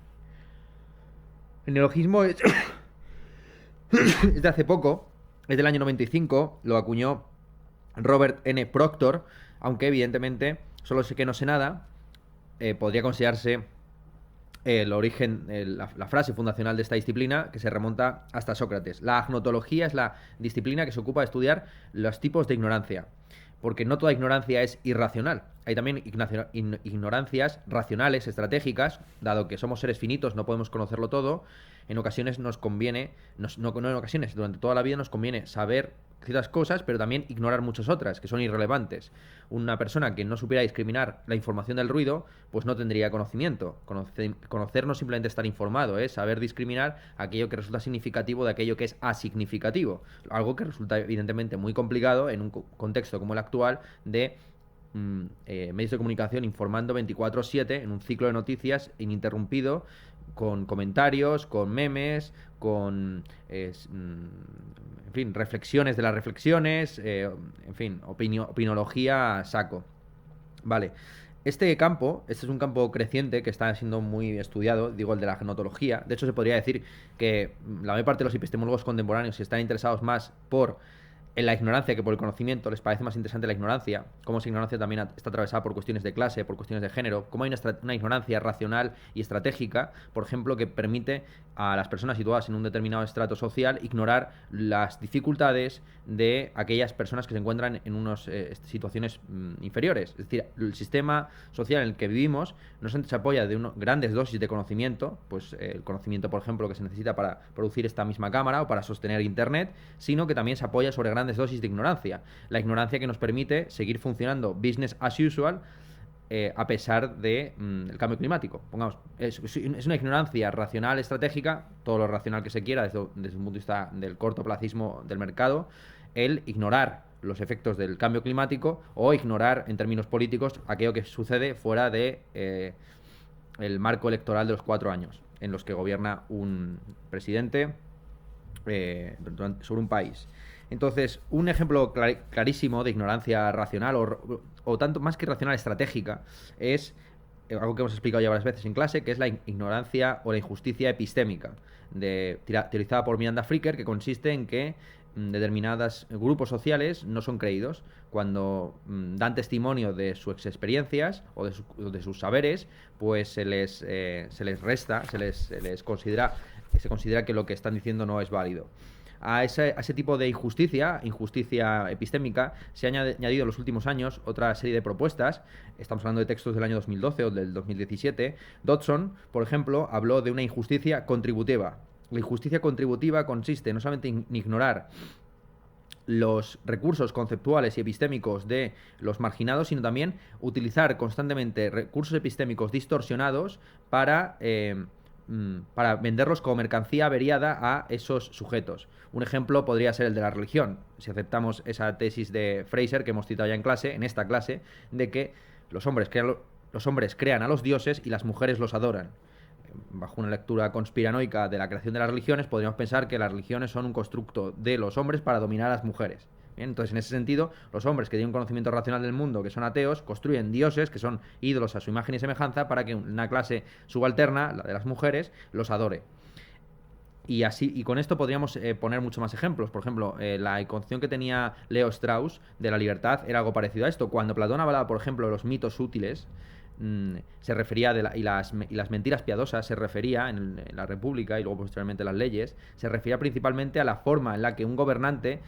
El neologismo es de hace poco, es del año 95, lo acuñó Robert N. Proctor, aunque evidentemente solo sé que no sé nada, podría considerarse el origen, la frase fundacional de esta disciplina, que se remonta hasta Sócrates. La agnotología es la disciplina que se ocupa de estudiar los tipos de ignorancia, porque no toda ignorancia es irracional. Hay también ignorancias racionales, estratégicas, dado que somos seres finitos, no podemos conocerlo todo. En ocasiones nos conviene, no en ocasiones, durante toda la vida nos conviene saber ciertas cosas, pero también ignorar muchas otras, que son irrelevantes. Una persona que no supiera discriminar la información del ruido, pues no tendría conocimiento. Conocer no simplemente estar informado, es saber discriminar aquello que resulta significativo de aquello que es asignificativo. Algo que resulta evidentemente muy complicado en un contexto como el actual de medios de comunicación informando 24/7 en un ciclo de noticias ininterrumpido, con comentarios, con memes, con en fin, reflexiones de las reflexiones, en fin, opinología a saco. Vale. Este es un campo creciente que está siendo muy estudiado, digo, el de la agnotología. De hecho, se podría decir que la mayor parte de los epistemólogos contemporáneos están interesados más en la ignorancia que por el conocimiento. Les parece más interesante la ignorancia, cómo esa ignorancia también está atravesada por cuestiones de clase, por cuestiones de género, cómo hay una ignorancia racional y estratégica, por ejemplo, que permite a las personas situadas en un determinado estrato social ignorar las dificultades de aquellas personas que se encuentran en unas situaciones inferiores. Es decir, el sistema social en el que vivimos no solamente se apoya de grandes dosis de conocimiento, pues el conocimiento, por ejemplo, que se necesita para producir esta misma cámara o para sostener Internet, sino que también se apoya sobre grandes dosis de ignorancia. La ignorancia que nos permite seguir funcionando business as usual a pesar del cambio climático. Pongamos, es una ignorancia racional, estratégica, todo lo racional que se quiera desde un punto de vista del cortoplacismo del mercado, el ignorar los efectos del cambio climático o ignorar en términos políticos aquello que sucede fuera de el marco electoral de los 4 años en los que gobierna un presidente sobre un país. Entonces, un ejemplo clarísimo de ignorancia racional o tanto más que racional, estratégica, es algo que hemos explicado ya varias veces en clase, que es la ignorancia o la injusticia epistémica, teorizada por Miranda Fricker, que consiste en que determinados grupos sociales no son creídos cuando dan testimonio de sus experiencias o de sus saberes, pues se les resta, se considera que lo que están diciendo no es válido. A ese tipo de injusticia epistémica, se han añadido en los últimos años otra serie de propuestas. Estamos hablando de textos del año 2012 o del 2017. Dodson, por ejemplo, habló de una injusticia contributiva. La injusticia contributiva consiste no solamente en ignorar los recursos conceptuales y epistémicos de los marginados, sino también utilizar constantemente recursos epistémicos distorsionados para venderlos como mercancía averiada a esos sujetos. Un ejemplo podría ser el de la religión, si aceptamos esa tesis de Fraser que hemos citado ya en esta clase, de que los hombres crean a los dioses y las mujeres los adoran. Bajo una lectura conspiranoica de la creación de las religiones, podríamos pensar que las religiones son un constructo de los hombres para dominar a las mujeres. Bien, entonces, en ese sentido, los hombres que tienen un conocimiento racional del mundo, que son ateos, construyen dioses, que son ídolos a su imagen y semejanza, para que una clase subalterna, la de las mujeres, los adore. Y con esto podríamos poner muchos más ejemplos. Por ejemplo, la concepción que tenía Leo Strauss de la libertad era algo parecido a esto. Cuando Platón hablaba, por ejemplo, de los mitos útiles, se refería y las mentiras piadosas, se refería en la República y luego posteriormente las leyes, se refería principalmente a la forma en la que un gobernante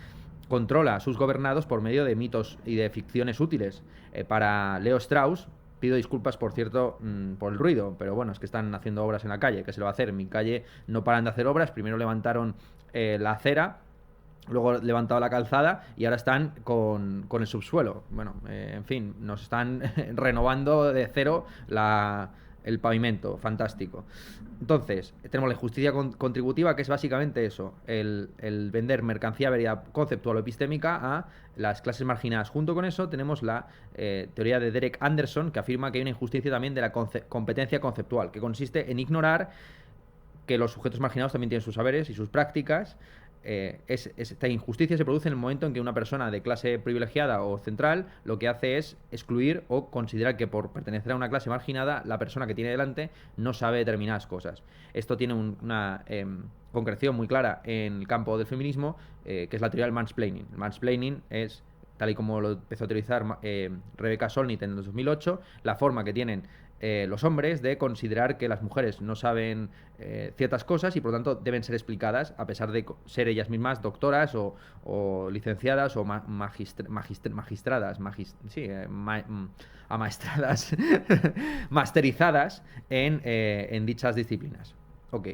controla a sus gobernados por medio de mitos y de ficciones útiles. Para Leo Strauss, pido disculpas, por cierto, por el ruido, pero bueno, es que están haciendo obras en la calle, ¿qué se lo va a hacer? En mi calle no paran de hacer obras, primero levantaron la acera, luego levantado la calzada y ahora están con el subsuelo. Bueno, en fin, nos están renovando de cero el pavimento, fantástico. Entonces, tenemos la injusticia contributiva, que es básicamente eso, el vender mercancía averiada conceptual o epistémica a las clases marginadas. Junto con eso tenemos la teoría de Derek Anderson, que afirma que hay una injusticia también de la competencia conceptual, que consiste en ignorar que los sujetos marginados también tienen sus saberes y sus prácticas. Esta injusticia se produce en el momento en que una persona de clase privilegiada o central lo que hace es excluir o considerar que por pertenecer a una clase marginada la persona que tiene delante no sabe determinadas cosas. Esto tiene una concreción muy clara en el campo del feminismo, que es la teoría del mansplaining. El mansplaining es, tal y como lo empezó a utilizar Rebecca Solnit en el 2008, la forma que tienen los hombres de considerar que las mujeres no saben ciertas cosas y por lo tanto deben ser explicadas a pesar de ser ellas mismas doctoras o licenciadas o magistradas, amaestradas, masterizadas en dichas disciplinas. Ok.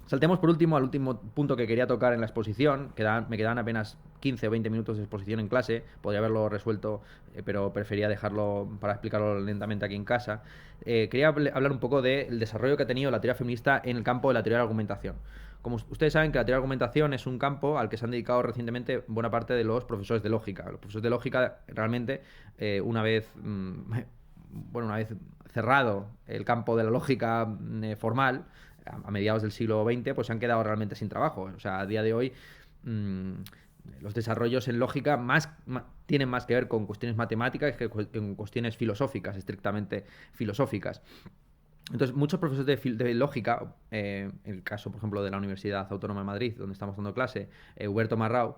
Saltemos por último al último punto que quería tocar en la exposición. Me quedan apenas 15 o 20 minutos de exposición en clase. Podría haberlo resuelto, pero prefería dejarlo para explicarlo lentamente aquí en casa. Quería hablar un poco del desarrollo que ha tenido la teoría feminista en el campo de la teoría de la argumentación. Como ustedes saben, que la teoría de la argumentación es un campo al que se han dedicado recientemente buena parte de los profesores de lógica. Los profesores de lógica realmente, una vez cerrado el campo de la lógica formal, a mediados del siglo XX, pues se han quedado realmente sin trabajo. O sea, a día de hoy los desarrollos en lógica tienen más que ver con cuestiones matemáticas que con cuestiones filosóficas, estrictamente filosóficas. Entonces, muchos profesores de lógica, en el caso, por ejemplo, de la Universidad Autónoma de Madrid, donde estamos dando clase, Huberto Marrao,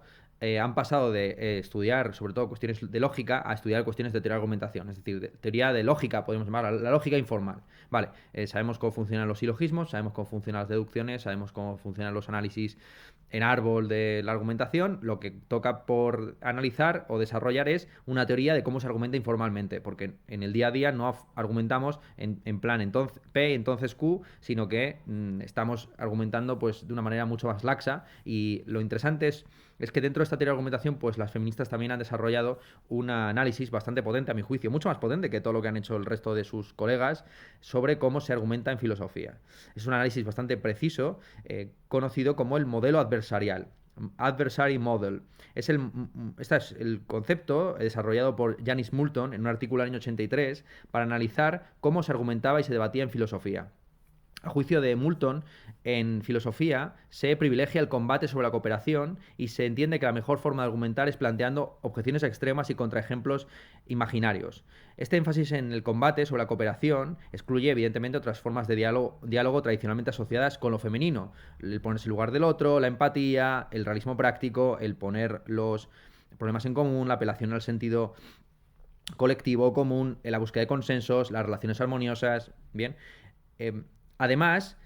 han pasado de estudiar, sobre todo, cuestiones de lógica a estudiar cuestiones de teoría de argumentación, es decir, teoría de lógica, podemos llamar la lógica informal. Vale, sabemos cómo funcionan los silogismos, sabemos cómo funcionan las deducciones, sabemos cómo funcionan los análisis en árbol de la argumentación. Lo que toca por analizar o desarrollar es una teoría de cómo se argumenta informalmente, porque en el día a día no argumentamos en plan entonces P, entonces Q, sino que estamos argumentando pues de una manera mucho más laxa. Y lo interesante es que dentro de esta teoría de argumentación, pues las feministas también han desarrollado un análisis bastante potente, a mi juicio, mucho más potente que todo lo que han hecho el resto de sus colegas, sobre cómo se argumenta en filosofía. Es un análisis bastante preciso, conocido como el modelo adversarial. Adversary Model. Este es el concepto desarrollado por Janis Moulton en un artículo del año 83 para analizar cómo se argumentaba y se debatía en filosofía. A juicio de Moulton, en filosofía se privilegia el combate sobre la cooperación y se entiende que la mejor forma de argumentar es planteando objeciones extremas y contraejemplos imaginarios. Este énfasis en el combate sobre la cooperación excluye evidentemente otras formas de diálogo tradicionalmente asociadas con lo femenino: el ponerse en lugar del otro, la empatía, el realismo práctico, el poner los problemas en común, la apelación al sentido colectivo común, la búsqueda de consensos, las relaciones armoniosas. Bien. Además,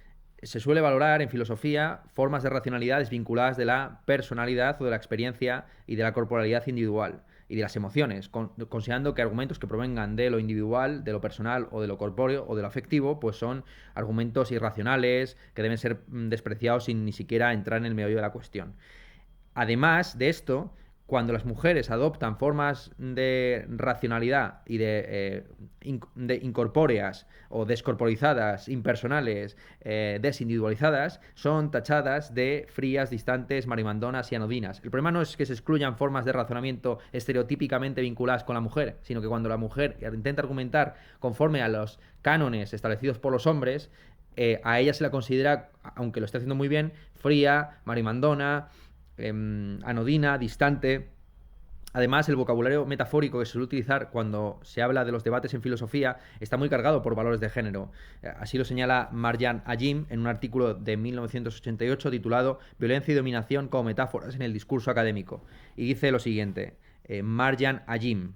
se suele valorar en filosofía formas de racionalidad desvinculadas de la personalidad o de la experiencia y de la corporalidad individual. y de las emociones, considerando que argumentos que provengan de lo individual, de lo personal o de lo corpóreo o de lo afectivo, pues son argumentos irracionales que deben ser despreciados sin ni siquiera entrar en el meollo de la cuestión. Además de esto, cuando las mujeres adoptan formas de racionalidad y de incorpóreas o descorporizadas, impersonales, desindividualizadas, son tachadas de frías, distantes, marimandonas y anodinas. El problema no es que se excluyan formas de razonamiento estereotípicamente vinculadas con la mujer, sino que cuando la mujer intenta argumentar conforme a los cánones establecidos por los hombres, a ella se la considera, aunque lo esté haciendo muy bien, fría, marimandona, anodina, distante. Además, el vocabulario metafórico que se suele utilizar cuando se habla de los debates en filosofía está muy cargado por valores de género. Así lo señala Marjan Ajim en un artículo de 1988 titulado Violencia y dominación como metáforas en el discurso académico. Y dice lo siguiente, Marjan Ajim: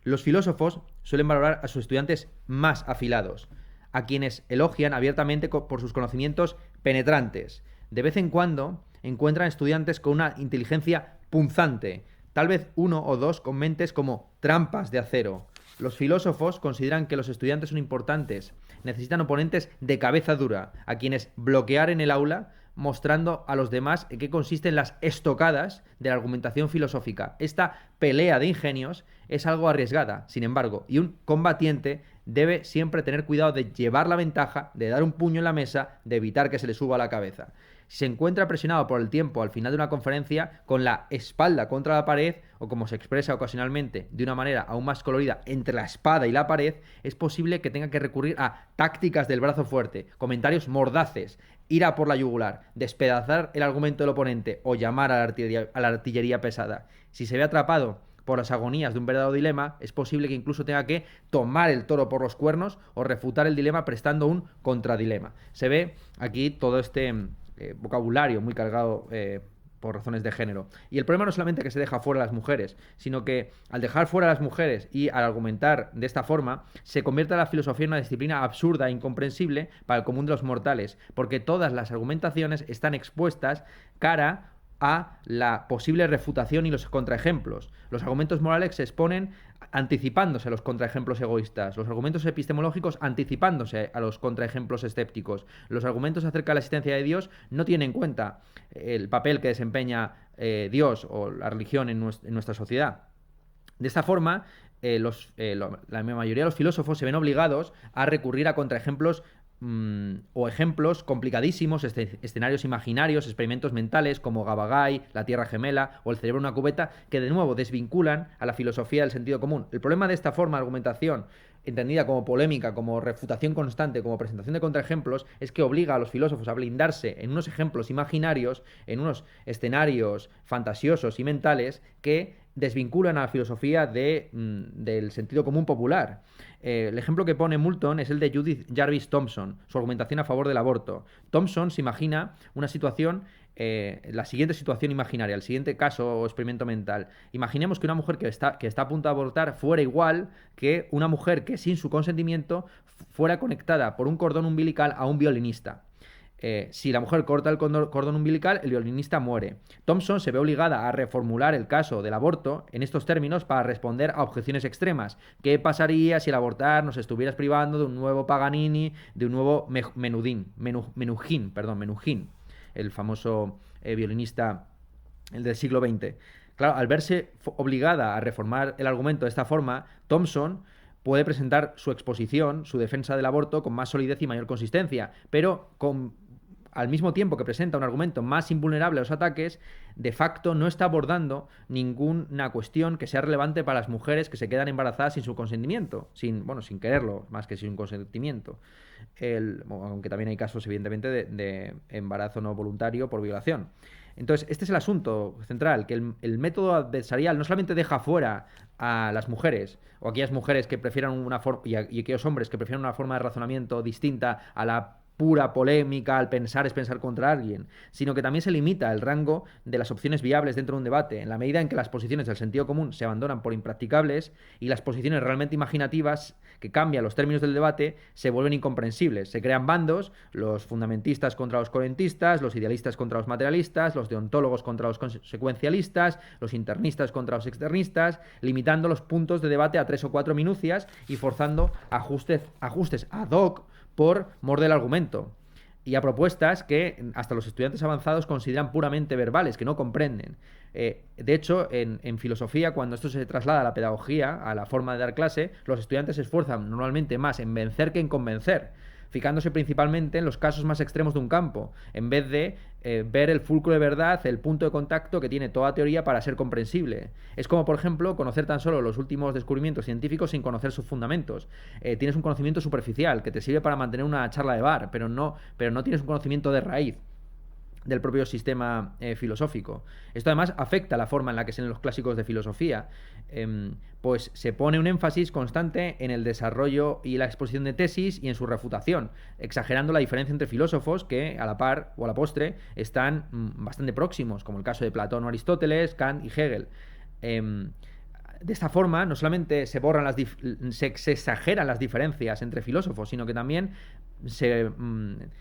los filósofos suelen valorar a sus estudiantes más afilados, a quienes elogian abiertamente por sus conocimientos penetrantes. De vez en cuando encuentran estudiantes con una inteligencia punzante, tal vez uno o dos con mentes como trampas de acero. Los filósofos consideran que los estudiantes son importantes, necesitan oponentes de cabeza dura, a quienes bloquear en el aula, mostrando a los demás en qué consisten las estocadas de la argumentación filosófica. Esta pelea de ingenios es algo arriesgada, sin embargo, y un combatiente debe siempre tener cuidado de llevar la ventaja, de dar un puño en la mesa, de evitar que se le suba a la cabeza. Si se encuentra presionado por el tiempo al final de una conferencia, con la espalda contra la pared, o como se expresa ocasionalmente de una manera aún más colorida, entre la espada y la pared, es posible que tenga que recurrir a tácticas del brazo fuerte, comentarios mordaces, ir a por la yugular, despedazar el argumento del oponente o llamar a la artillería pesada. Si se ve atrapado por las agonías de un verdadero dilema, es posible que incluso tenga que tomar el toro por los cuernos o refutar el dilema prestando un contradilema. Se ve aquí todo este vocabulario muy cargado por razones de género. Y el problema no es solamente que se deja fuera a las mujeres, sino que al dejar fuera a las mujeres y al argumentar de esta forma, se convierte la filosofía en una disciplina absurda e incomprensible para el común de los mortales, porque todas las argumentaciones están expuestas cara a la posible refutación y los contraejemplos. Los argumentos morales se exponen anticipándose a los contraejemplos egoístas, los argumentos epistemológicos anticipándose a los contraejemplos escépticos. Los argumentos acerca de la existencia de Dios no tienen en cuenta el papel que desempeña Dios o la religión en nuestra sociedad. De esta forma, la mayoría de los filósofos se ven obligados a recurrir a contraejemplos o ejemplos complicadísimos, escenarios imaginarios, experimentos mentales como Gabagay, la Tierra Gemela o el cerebro en una cubeta, que de nuevo desvinculan a la filosofía del sentido común. El problema de esta forma de argumentación, entendida como polémica, como refutación constante, como presentación de contraejemplos, es que obliga a los filósofos a blindarse en unos ejemplos imaginarios, en unos escenarios fantasiosos y mentales que desvinculan a la filosofía del sentido común popular. El ejemplo que pone Moulton es el de Judith Jarvis Thomson, su argumentación a favor del aborto. Thomson se imagina una situación, la siguiente situación imaginaria, el siguiente caso o experimento mental. Imaginemos que una mujer que está a punto de abortar fuera igual que una mujer que sin su consentimiento fuera conectada por un cordón umbilical a un violinista. Si la mujer corta el cordón umbilical, el violinista muere. Thomson se ve obligada a reformular el caso del aborto en estos términos para responder a objeciones extremas. ¿Qué pasaría si al abortar nos estuvieras privando de un nuevo Paganini, de un nuevo Menuhin, el famoso violinista del siglo XX? Claro, al verse obligada a reformar el argumento de esta forma, Thomson puede presentar su exposición, su defensa del aborto con más solidez y mayor consistencia, pero al mismo tiempo que presenta un argumento más invulnerable a los ataques, de facto no está abordando ninguna cuestión que sea relevante para las mujeres que se quedan embarazadas sin su consentimiento, sin quererlo, más que sin consentimiento. Aunque también hay casos, evidentemente, de embarazo no voluntario por violación. Entonces, este es el asunto central, que el método adversarial no solamente deja fuera a las mujeres, o aquellas mujeres que prefieran una forma, y aquellos hombres que prefieran una forma de razonamiento distinta a la pura polémica, al pensar es pensar contra alguien, sino que también se limita el rango de las opciones viables dentro de un debate, en la medida en que las posiciones del sentido común se abandonan por impracticables y las posiciones realmente imaginativas que cambian los términos del debate se vuelven incomprensibles. Se crean bandos, los fundamentistas contra los coherentistas, los idealistas contra los materialistas, los deontólogos contra los consecuencialistas, los internistas contra los externistas, limitando los puntos de debate a 3 o 4 minucias y forzando ajustes ad hoc por mor del argumento y a propuestas que hasta los estudiantes avanzados consideran puramente verbales, que no comprenden. De hecho, en filosofía, cuando esto se traslada a la pedagogía, a la forma de dar clase, los estudiantes se esfuerzan normalmente más en vencer que en convencer, fijándose principalmente en los casos más extremos de un campo, en vez de ver el fulcro de verdad, el punto de contacto que tiene toda teoría para ser comprensible. Es como, por ejemplo, conocer tan solo los últimos descubrimientos científicos sin conocer sus fundamentos. Tienes un conocimiento superficial que te sirve para mantener una charla de bar, pero no tienes un conocimiento de raíz del propio sistema filosófico. Esto además afecta la forma en la que se leen los clásicos de filosofía, pues se pone un énfasis constante en el desarrollo y la exposición de tesis y en su refutación, exagerando la diferencia entre filósofos que a la par o a la postre están bastante próximos, como el caso de Platón o Aristóteles, Kant y Hegel. De esta forma, no solamente se exageran las diferencias entre filósofos, sino que también se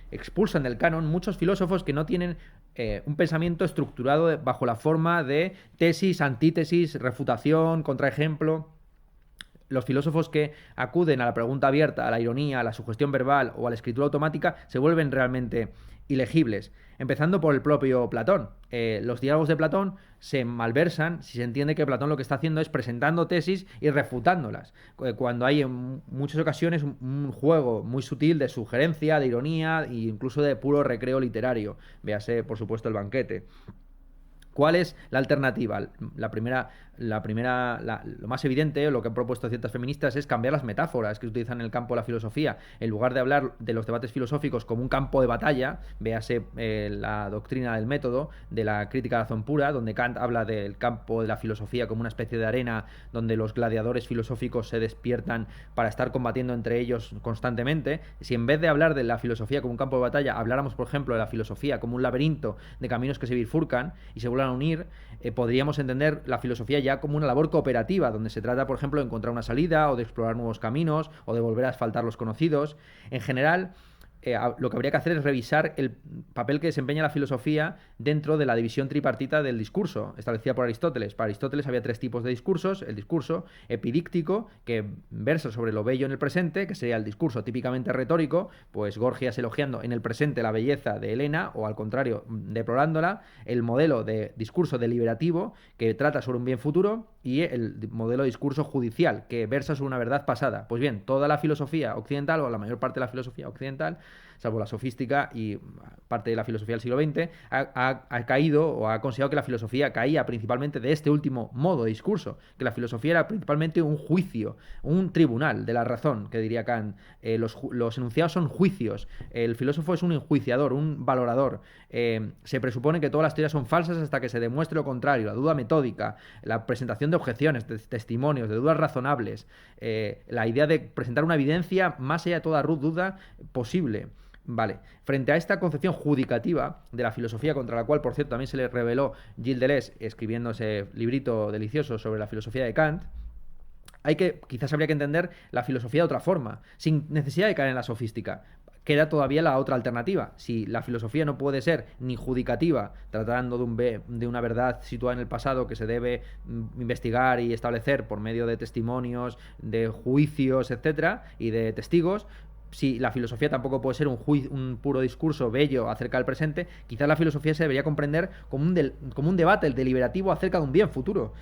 expulsan del canon muchos filósofos que no tienen un pensamiento estructurado bajo la forma de tesis, antítesis, refutación, contraejemplo. Los filósofos que acuden a la pregunta abierta, a la ironía, a la sugestión verbal o a la escritura automática se vuelven realmente ilegibles. Empezando por el propio Platón. Los diálogos de Platón se malversan si se entiende que Platón lo que está haciendo es presentando tesis y refutándolas, cuando hay en muchas ocasiones un juego muy sutil de sugerencia, de ironía e incluso de puro recreo literario. Véase, por supuesto, el banquete. ¿Cuál es la alternativa? Lo más evidente, lo que han propuesto ciertas feministas, es cambiar las metáforas que se utilizan en el campo de la filosofía. En lugar de hablar de los debates filosóficos como un campo de batalla, véase la doctrina del método, de la crítica de la razón pura, donde Kant habla del campo de la filosofía como una especie de arena donde los gladiadores filosóficos se despiertan para estar combatiendo entre ellos constantemente. Si en vez de hablar de la filosofía como un campo de batalla, habláramos, por ejemplo, de la filosofía como un laberinto de caminos que se bifurcan y se vuelvan a unir, podríamos entender la filosofía ya como una labor cooperativa, donde se trata, por ejemplo, de encontrar una salida o de explorar nuevos caminos o de volver a asfaltar los conocidos. En general, lo que habría que hacer es revisar el papel que desempeña la filosofía dentro de la división tripartita del discurso, establecida por Aristóteles. Para Aristóteles había 3 tipos de discursos: el discurso epidíctico, que versa sobre lo bello en el presente, que sería el discurso típicamente retórico, pues Gorgias elogiando en el presente la belleza de Helena, o al contrario, deplorándola; el modelo de discurso deliberativo, que trata sobre un bien futuro; y el modelo de discurso judicial, que versa sobre una verdad pasada. Pues bien, toda la filosofía occidental, o la mayor parte de la filosofía occidental, salvo la sofística y parte de la filosofía del siglo XX, ha caído, o ha considerado que la filosofía caía principalmente de este último modo de discurso, que la filosofía era principalmente un juicio, un tribunal de la razón, que diría Kant. Los enunciados son juicios, el filósofo es un enjuiciador, un valorador. Se presupone que todas las teorías son falsas hasta que se demuestre lo contrario: la duda metódica, la presentación de objeciones, de testimonios, de dudas razonables, la idea de presentar una evidencia más allá de toda duda posible. Vale, frente a esta concepción judicativa de la filosofía, contra la cual, por cierto, también se le rebeló Gilles Deleuze escribiendo ese librito delicioso sobre la filosofía de Kant, quizás habría que entender la filosofía de otra forma, sin necesidad de caer en la sofística. Queda todavía la otra alternativa. Si la filosofía no puede ser ni judicativa, tratando de una verdad situada en el pasado que se debe investigar y establecer por medio de testimonios, de juicios, etcétera, y de testigos; si la filosofía tampoco puede ser un puro discurso bello acerca del presente, quizás la filosofía se debería comprender como un debate deliberativo acerca de un bien futuro.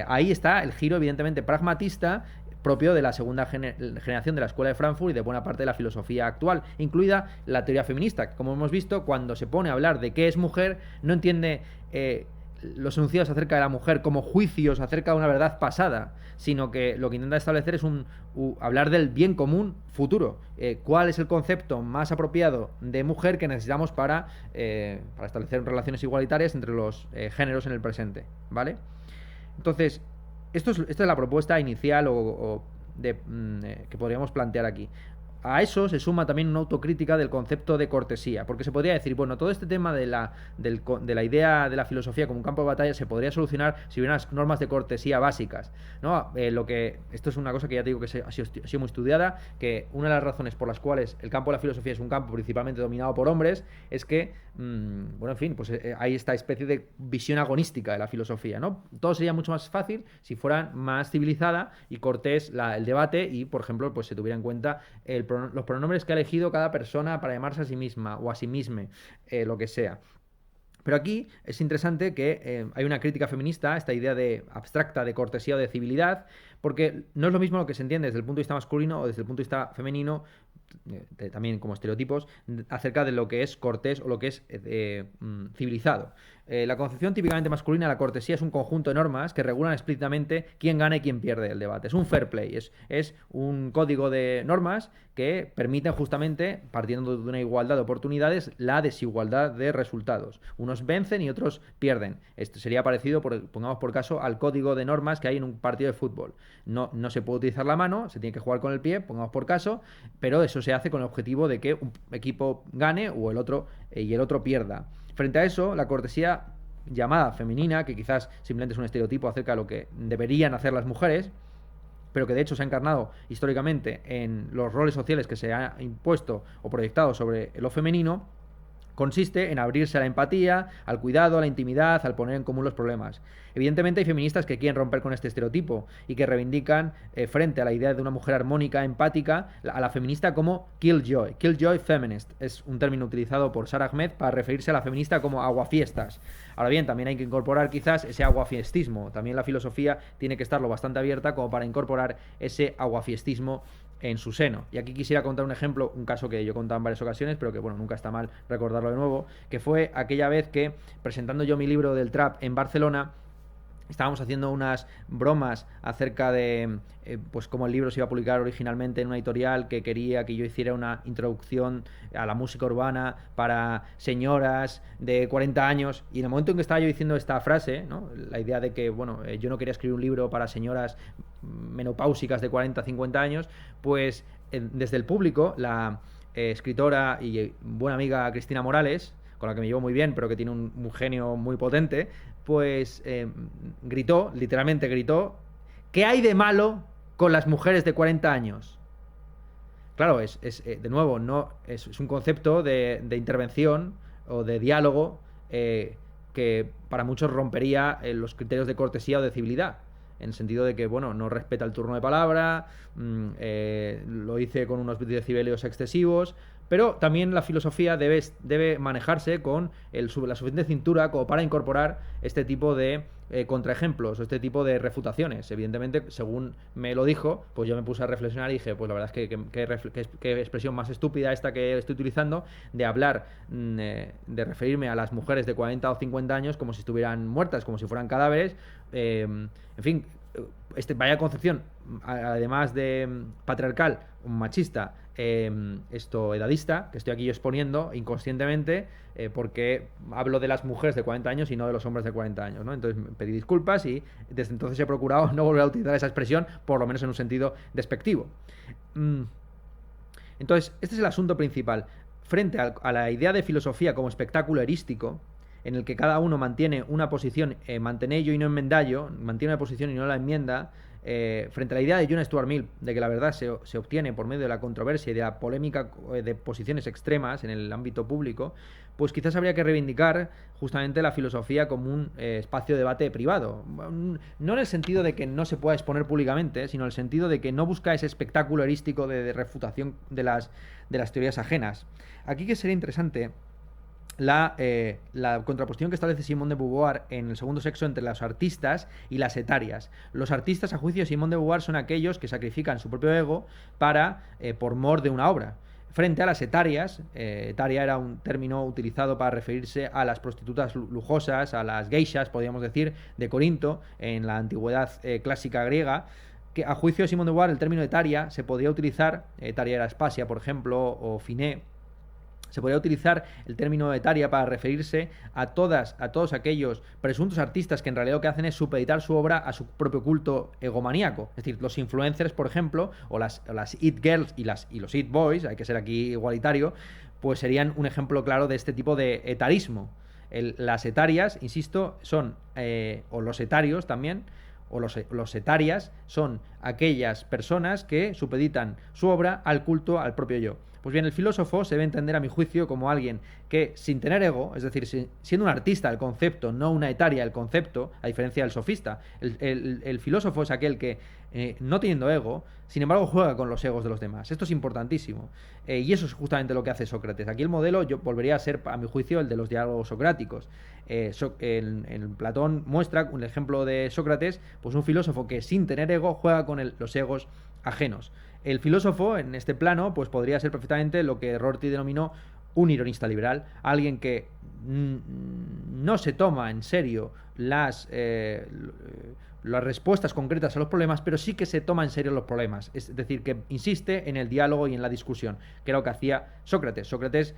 Ahí está el giro evidentemente pragmatista propio de la segunda generación de la Escuela de Frankfurt y de buena parte de la filosofía actual, incluida la teoría feminista, que, como hemos visto, cuando se pone a hablar de qué es mujer, no entiende los enunciados acerca de la mujer como juicios acerca de una verdad pasada, sino que lo que intenta establecer es hablar del bien común futuro. ¿Cuál es el concepto más apropiado de mujer que necesitamos para establecer relaciones igualitarias entre los géneros en el presente? ¿Vale? Entonces, esta es la propuesta inicial que podríamos plantear aquí. a eso se suma también una autocrítica del concepto de cortesía, porque se podría decir, bueno, todo este tema de la idea de la filosofía como un campo de batalla se podría solucionar si hubiera unas normas de cortesía básicas, ¿no? Esto es una cosa que ya te digo que ha sido muy estudiada, que una de las razones por las cuales el campo de la filosofía es un campo principalmente dominado por hombres es que, bueno, en fin, pues hay esta especie de visión agonística de la filosofía, ¿no? Todo sería mucho más fácil si fuera más civilizada y cortés el debate y, por ejemplo, pues se tuviera en cuenta los pronombres que ha elegido cada persona para llamarse a sí misma o a sí misma, lo que sea. Pero aquí es interesante que hay una crítica feminista a esta idea abstracta de cortesía o de civilidad, porque no es lo mismo lo que se entiende desde el punto de vista masculino o desde el punto de vista femenino, también como estereotipos, acerca de lo que es cortés o lo que es civilizado. La concepción típicamente masculina de la cortesía es un conjunto de normas que regulan explícitamente quién gana y quién pierde el debate. Es un fair play, es un código de normas que permiten justamente, partiendo de una igualdad de oportunidades, la desigualdad de resultados. Unos vencen y otros pierden. Esto sería parecido, pongamos por caso, al código de normas que hay en un partido de fútbol. No se puede utilizar la mano, se tiene que jugar con el pie, pongamos por caso, pero eso se hace con el objetivo de que un equipo gane o el otro pierda. Frente a eso, la cortesía llamada femenina, que quizás simplemente es un estereotipo acerca de lo que deberían hacer las mujeres, pero que de hecho se ha encarnado históricamente en los roles sociales que se ha impuesto o proyectado sobre lo femenino, consiste en abrirse a la empatía, al cuidado, a la intimidad, al poner en común los problemas. Evidentemente hay feministas que quieren romper con este estereotipo y que reivindican frente a la idea de una mujer armónica, empática, a la feminista como killjoy feminist. Es un término utilizado por Sara Ahmed para referirse a la feminista como aguafiestas. Ahora bien, también hay que incorporar quizás ese aguafiestismo. También la filosofía tiene que estar lo bastante abierta como para incorporar ese aguafiestismo en su seno. Y aquí quisiera contar un ejemplo, un caso que yo he contado en varias ocasiones, pero que bueno, nunca está mal recordarlo de nuevo, que fue aquella vez que, presentando yo mi libro del trap en Barcelona, estábamos haciendo unas bromas acerca de pues cómo el libro se iba a publicar originalmente en una editorial que quería que yo hiciera una introducción a la música urbana para señoras de 40 años, y en el momento en que estaba yo diciendo esta frase, ¿no?, la idea de que bueno, yo no quería escribir un libro para señoras menopáusicas de 40 50 años, pues desde el público la escritora y buena amiga Cristina Morales, con la que me llevo muy bien, pero que tiene un genio muy potente, pues gritó, literalmente gritó, ¿qué hay de malo con las mujeres de 40 años? Claro, de nuevo, no es un concepto de intervención o de diálogo que para muchos rompería los criterios de cortesía o de civilidad, en el sentido de que, bueno, no respeta el turno de palabra, lo dice con unos decibelios excesivos, pero también la filosofía debe manejarse con la suficiente cintura como para incorporar este tipo de contraejemplos o este tipo de refutaciones. Evidentemente, según me lo dijo, pues yo me puse a reflexionar y dije, pues la verdad es que qué expresión más estúpida esta que estoy utilizando, de hablar, de referirme a las mujeres de 40 o 50 años como si estuvieran muertas, como si fueran cadáveres. En fin, vaya concepción, además de patriarcal, machista, edadista, que estoy aquí yo exponiendo inconscientemente, porque hablo de las mujeres de 40 años y no de los hombres de 40 años, ¿no? Entonces pedí disculpas y desde entonces he procurado no volver a utilizar esa expresión, por lo menos en un sentido despectivo. Entonces, este es el asunto principal. Frente a la idea de filosofía como espectáculo erístico, en el que cada uno mantiene una posición, mantenello y no enmendallo, mantiene una posición y no la enmienda, frente a la idea de John Stuart Mill, de que la verdad se obtiene por medio de la controversia y de la polémica de posiciones extremas en el ámbito público, pues quizás habría que reivindicar justamente la filosofía como un espacio de debate privado. No en el sentido de que no se pueda exponer públicamente, sino en el sentido de que no busca ese espectáculo erístico de refutación de las teorías ajenas. Aquí que sería interesante la contraposición que establece Simone de Beauvoir en El segundo sexo entre los artistas y las etarias. Los artistas, a juicio de Simone de Beauvoir, son aquellos que sacrifican su propio ego por mor de una obra. Frente a las etarias, etaria era un término utilizado para referirse a las prostitutas lujosas, a las geishas, podríamos decir, de Corinto, en la antigüedad clásica griega, que a juicio de Simone de Beauvoir el término etaria se podría utilizar, etaria era Aspasia, por ejemplo, o Finé, Se podría utilizar el término etaria para referirse a todos aquellos presuntos artistas que en realidad lo que hacen es supeditar su obra a su propio culto egomaníaco. Es decir, los influencers, por ejemplo, o las it girls y los it boys, hay que ser aquí igualitario, pues serían un ejemplo claro de este tipo de etarismo. Las etarias, insisto, son, o los etarios también, o los etarias, son aquellas personas que supeditan su obra al culto al propio yo. Pues bien, el filósofo se debe entender, a mi juicio, como alguien que, sin tener ego, es decir, siendo un artista el concepto, no una etaria el concepto, a diferencia del sofista, el filósofo es aquel que, no teniendo ego, sin embargo, juega con los egos de los demás. Esto es importantísimo. Y eso es justamente lo que hace Sócrates. Aquí el modelo yo volvería a ser, a mi juicio, el de los diálogos socráticos. Platón muestra un ejemplo de Sócrates, pues un filósofo que sin tener ego juega con los egos ajenos. El filósofo, en este plano, pues podría ser perfectamente lo que Rorty denominó un ironista liberal, alguien que no se toma en serio las respuestas concretas a los problemas, pero sí que se toma en serio los problemas. Es decir, que insiste en el diálogo y en la discusión, que era lo que hacía Sócrates. Sócrates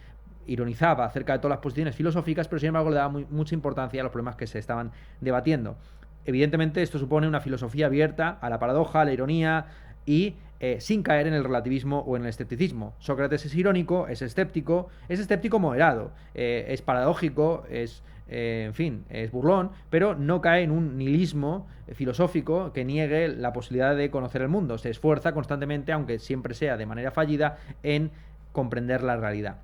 ironizaba acerca de todas las posiciones filosóficas, pero sin embargo le daba mucha importancia a los problemas que se estaban debatiendo. Evidentemente, esto supone una filosofía abierta a la paradoja, a la ironía y sin caer en el relativismo o en el escepticismo. Sócrates es irónico, es escéptico moderado, es paradójico, en fin, es burlón, pero no cae en un nihilismo filosófico que niegue la posibilidad de conocer el mundo. Se esfuerza constantemente, aunque siempre sea de manera fallida, en comprender la realidad.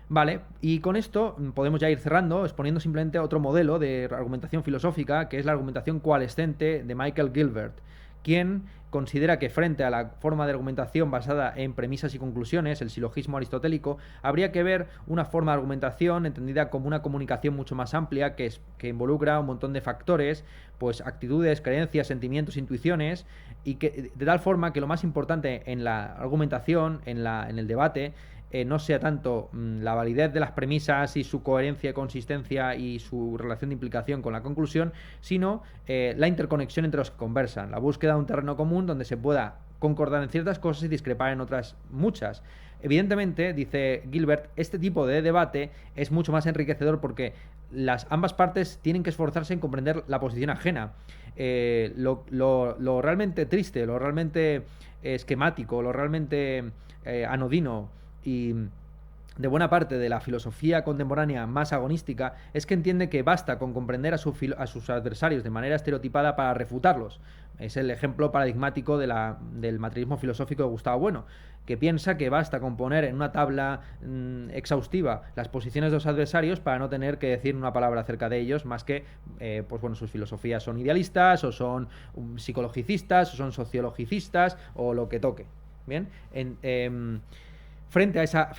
Vale, y con esto podemos ya ir cerrando, exponiendo simplemente otro modelo de argumentación filosófica, que es la argumentación coalescente de Michael Gilbert, quien considera que frente a la forma de argumentación basada en premisas y conclusiones, el silogismo aristotélico, habría que ver una forma de argumentación entendida como una comunicación mucho más amplia que involucra un montón de factores, pues actitudes, creencias, sentimientos, intuiciones, y que de tal forma que lo más importante en la argumentación, en el debate, no sea tanto la validez de las premisas y su coherencia, consistencia y su relación de implicación con la conclusión, sino la interconexión entre los que conversan, la búsqueda de un terreno común donde se pueda concordar en ciertas cosas y discrepar en otras muchas. Evidentemente, dice Gilbert, este tipo de debate es mucho más enriquecedor porque ambas partes tienen que esforzarse en comprender la posición ajena. Lo realmente triste, lo realmente esquemático, lo realmente anodino y de buena parte de la filosofía contemporánea más agonística es que entiende que basta con comprender a sus adversarios de manera estereotipada para refutarlos. Es el ejemplo paradigmático del materialismo filosófico de Gustavo Bueno, que piensa que basta con poner en una tabla exhaustiva las posiciones de los adversarios para no tener que decir una palabra acerca de ellos, más que, pues bueno, sus filosofías son idealistas, o son psicologicistas, o son sociologicistas, o lo que toque. Bien, frente a esa,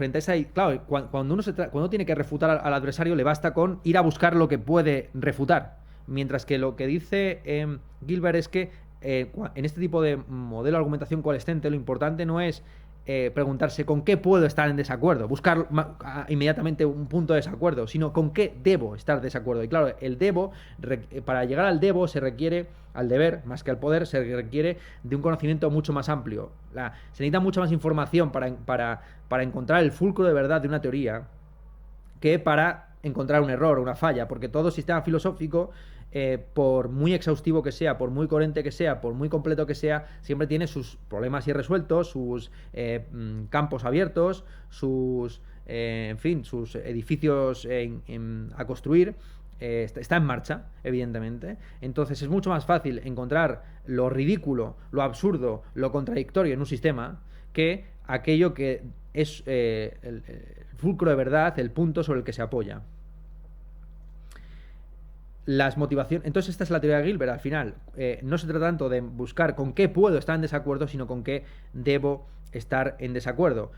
claro, cuando tiene que refutar al adversario, le basta con ir a buscar lo que puede refutar. Mientras que lo que dice Gilbert es que en este tipo de modelo de argumentación coalescente, lo importante no es preguntarse con qué puedo estar en desacuerdo, buscar inmediatamente un punto de desacuerdo, sino con qué debo estar de desacuerdo. Y claro, para llegar al debo se requiere, al deber más que al poder, se requiere de un conocimiento mucho más amplio. Se necesita mucha más información para encontrar el fulcro de verdad de una teoría que para encontrar un error o una falla, porque todo sistema filosófico, por muy exhaustivo que sea, por muy coherente que sea, por muy completo que sea, siempre tiene sus problemas irresueltos, sus campos abiertos, sus edificios a construir. Está en marcha, evidentemente. Entonces es mucho más fácil encontrar lo ridículo, lo absurdo, lo contradictorio en un sistema que aquello que es el fulcro de verdad, el punto sobre el que se apoya. Las motivaciones. Entonces esta es la teoría de Gilbert. Al final no se trata tanto de buscar con qué puedo estar en desacuerdo, sino con qué debo estar en desacuerdo,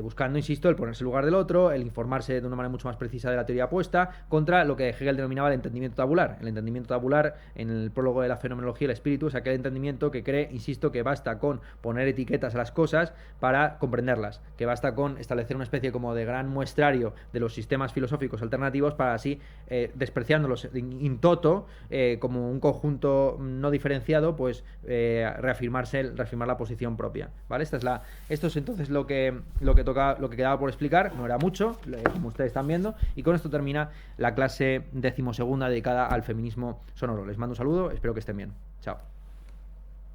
buscando, insisto, el ponerse en lugar del otro, el informarse de una manera mucho más precisa de la teoría opuesta, contra lo que Hegel denominaba el entendimiento tabular. El entendimiento tabular, en el prólogo de la fenomenología del espíritu, es aquel entendimiento que cree, insisto, que basta con poner etiquetas a las cosas para comprenderlas, que basta con establecer una especie como de gran muestrario de los sistemas filosóficos alternativos para así, despreciándolos in toto, como un conjunto no diferenciado, pues reafirmar la posición propia, ¿vale? Esta es la esto es entonces lo que quedaba por explicar. No era mucho, como ustedes están viendo, y con esto termina la clase 12ª dedicada al feminismo sonoro. Les mando un saludo, espero que estén bien. Chao.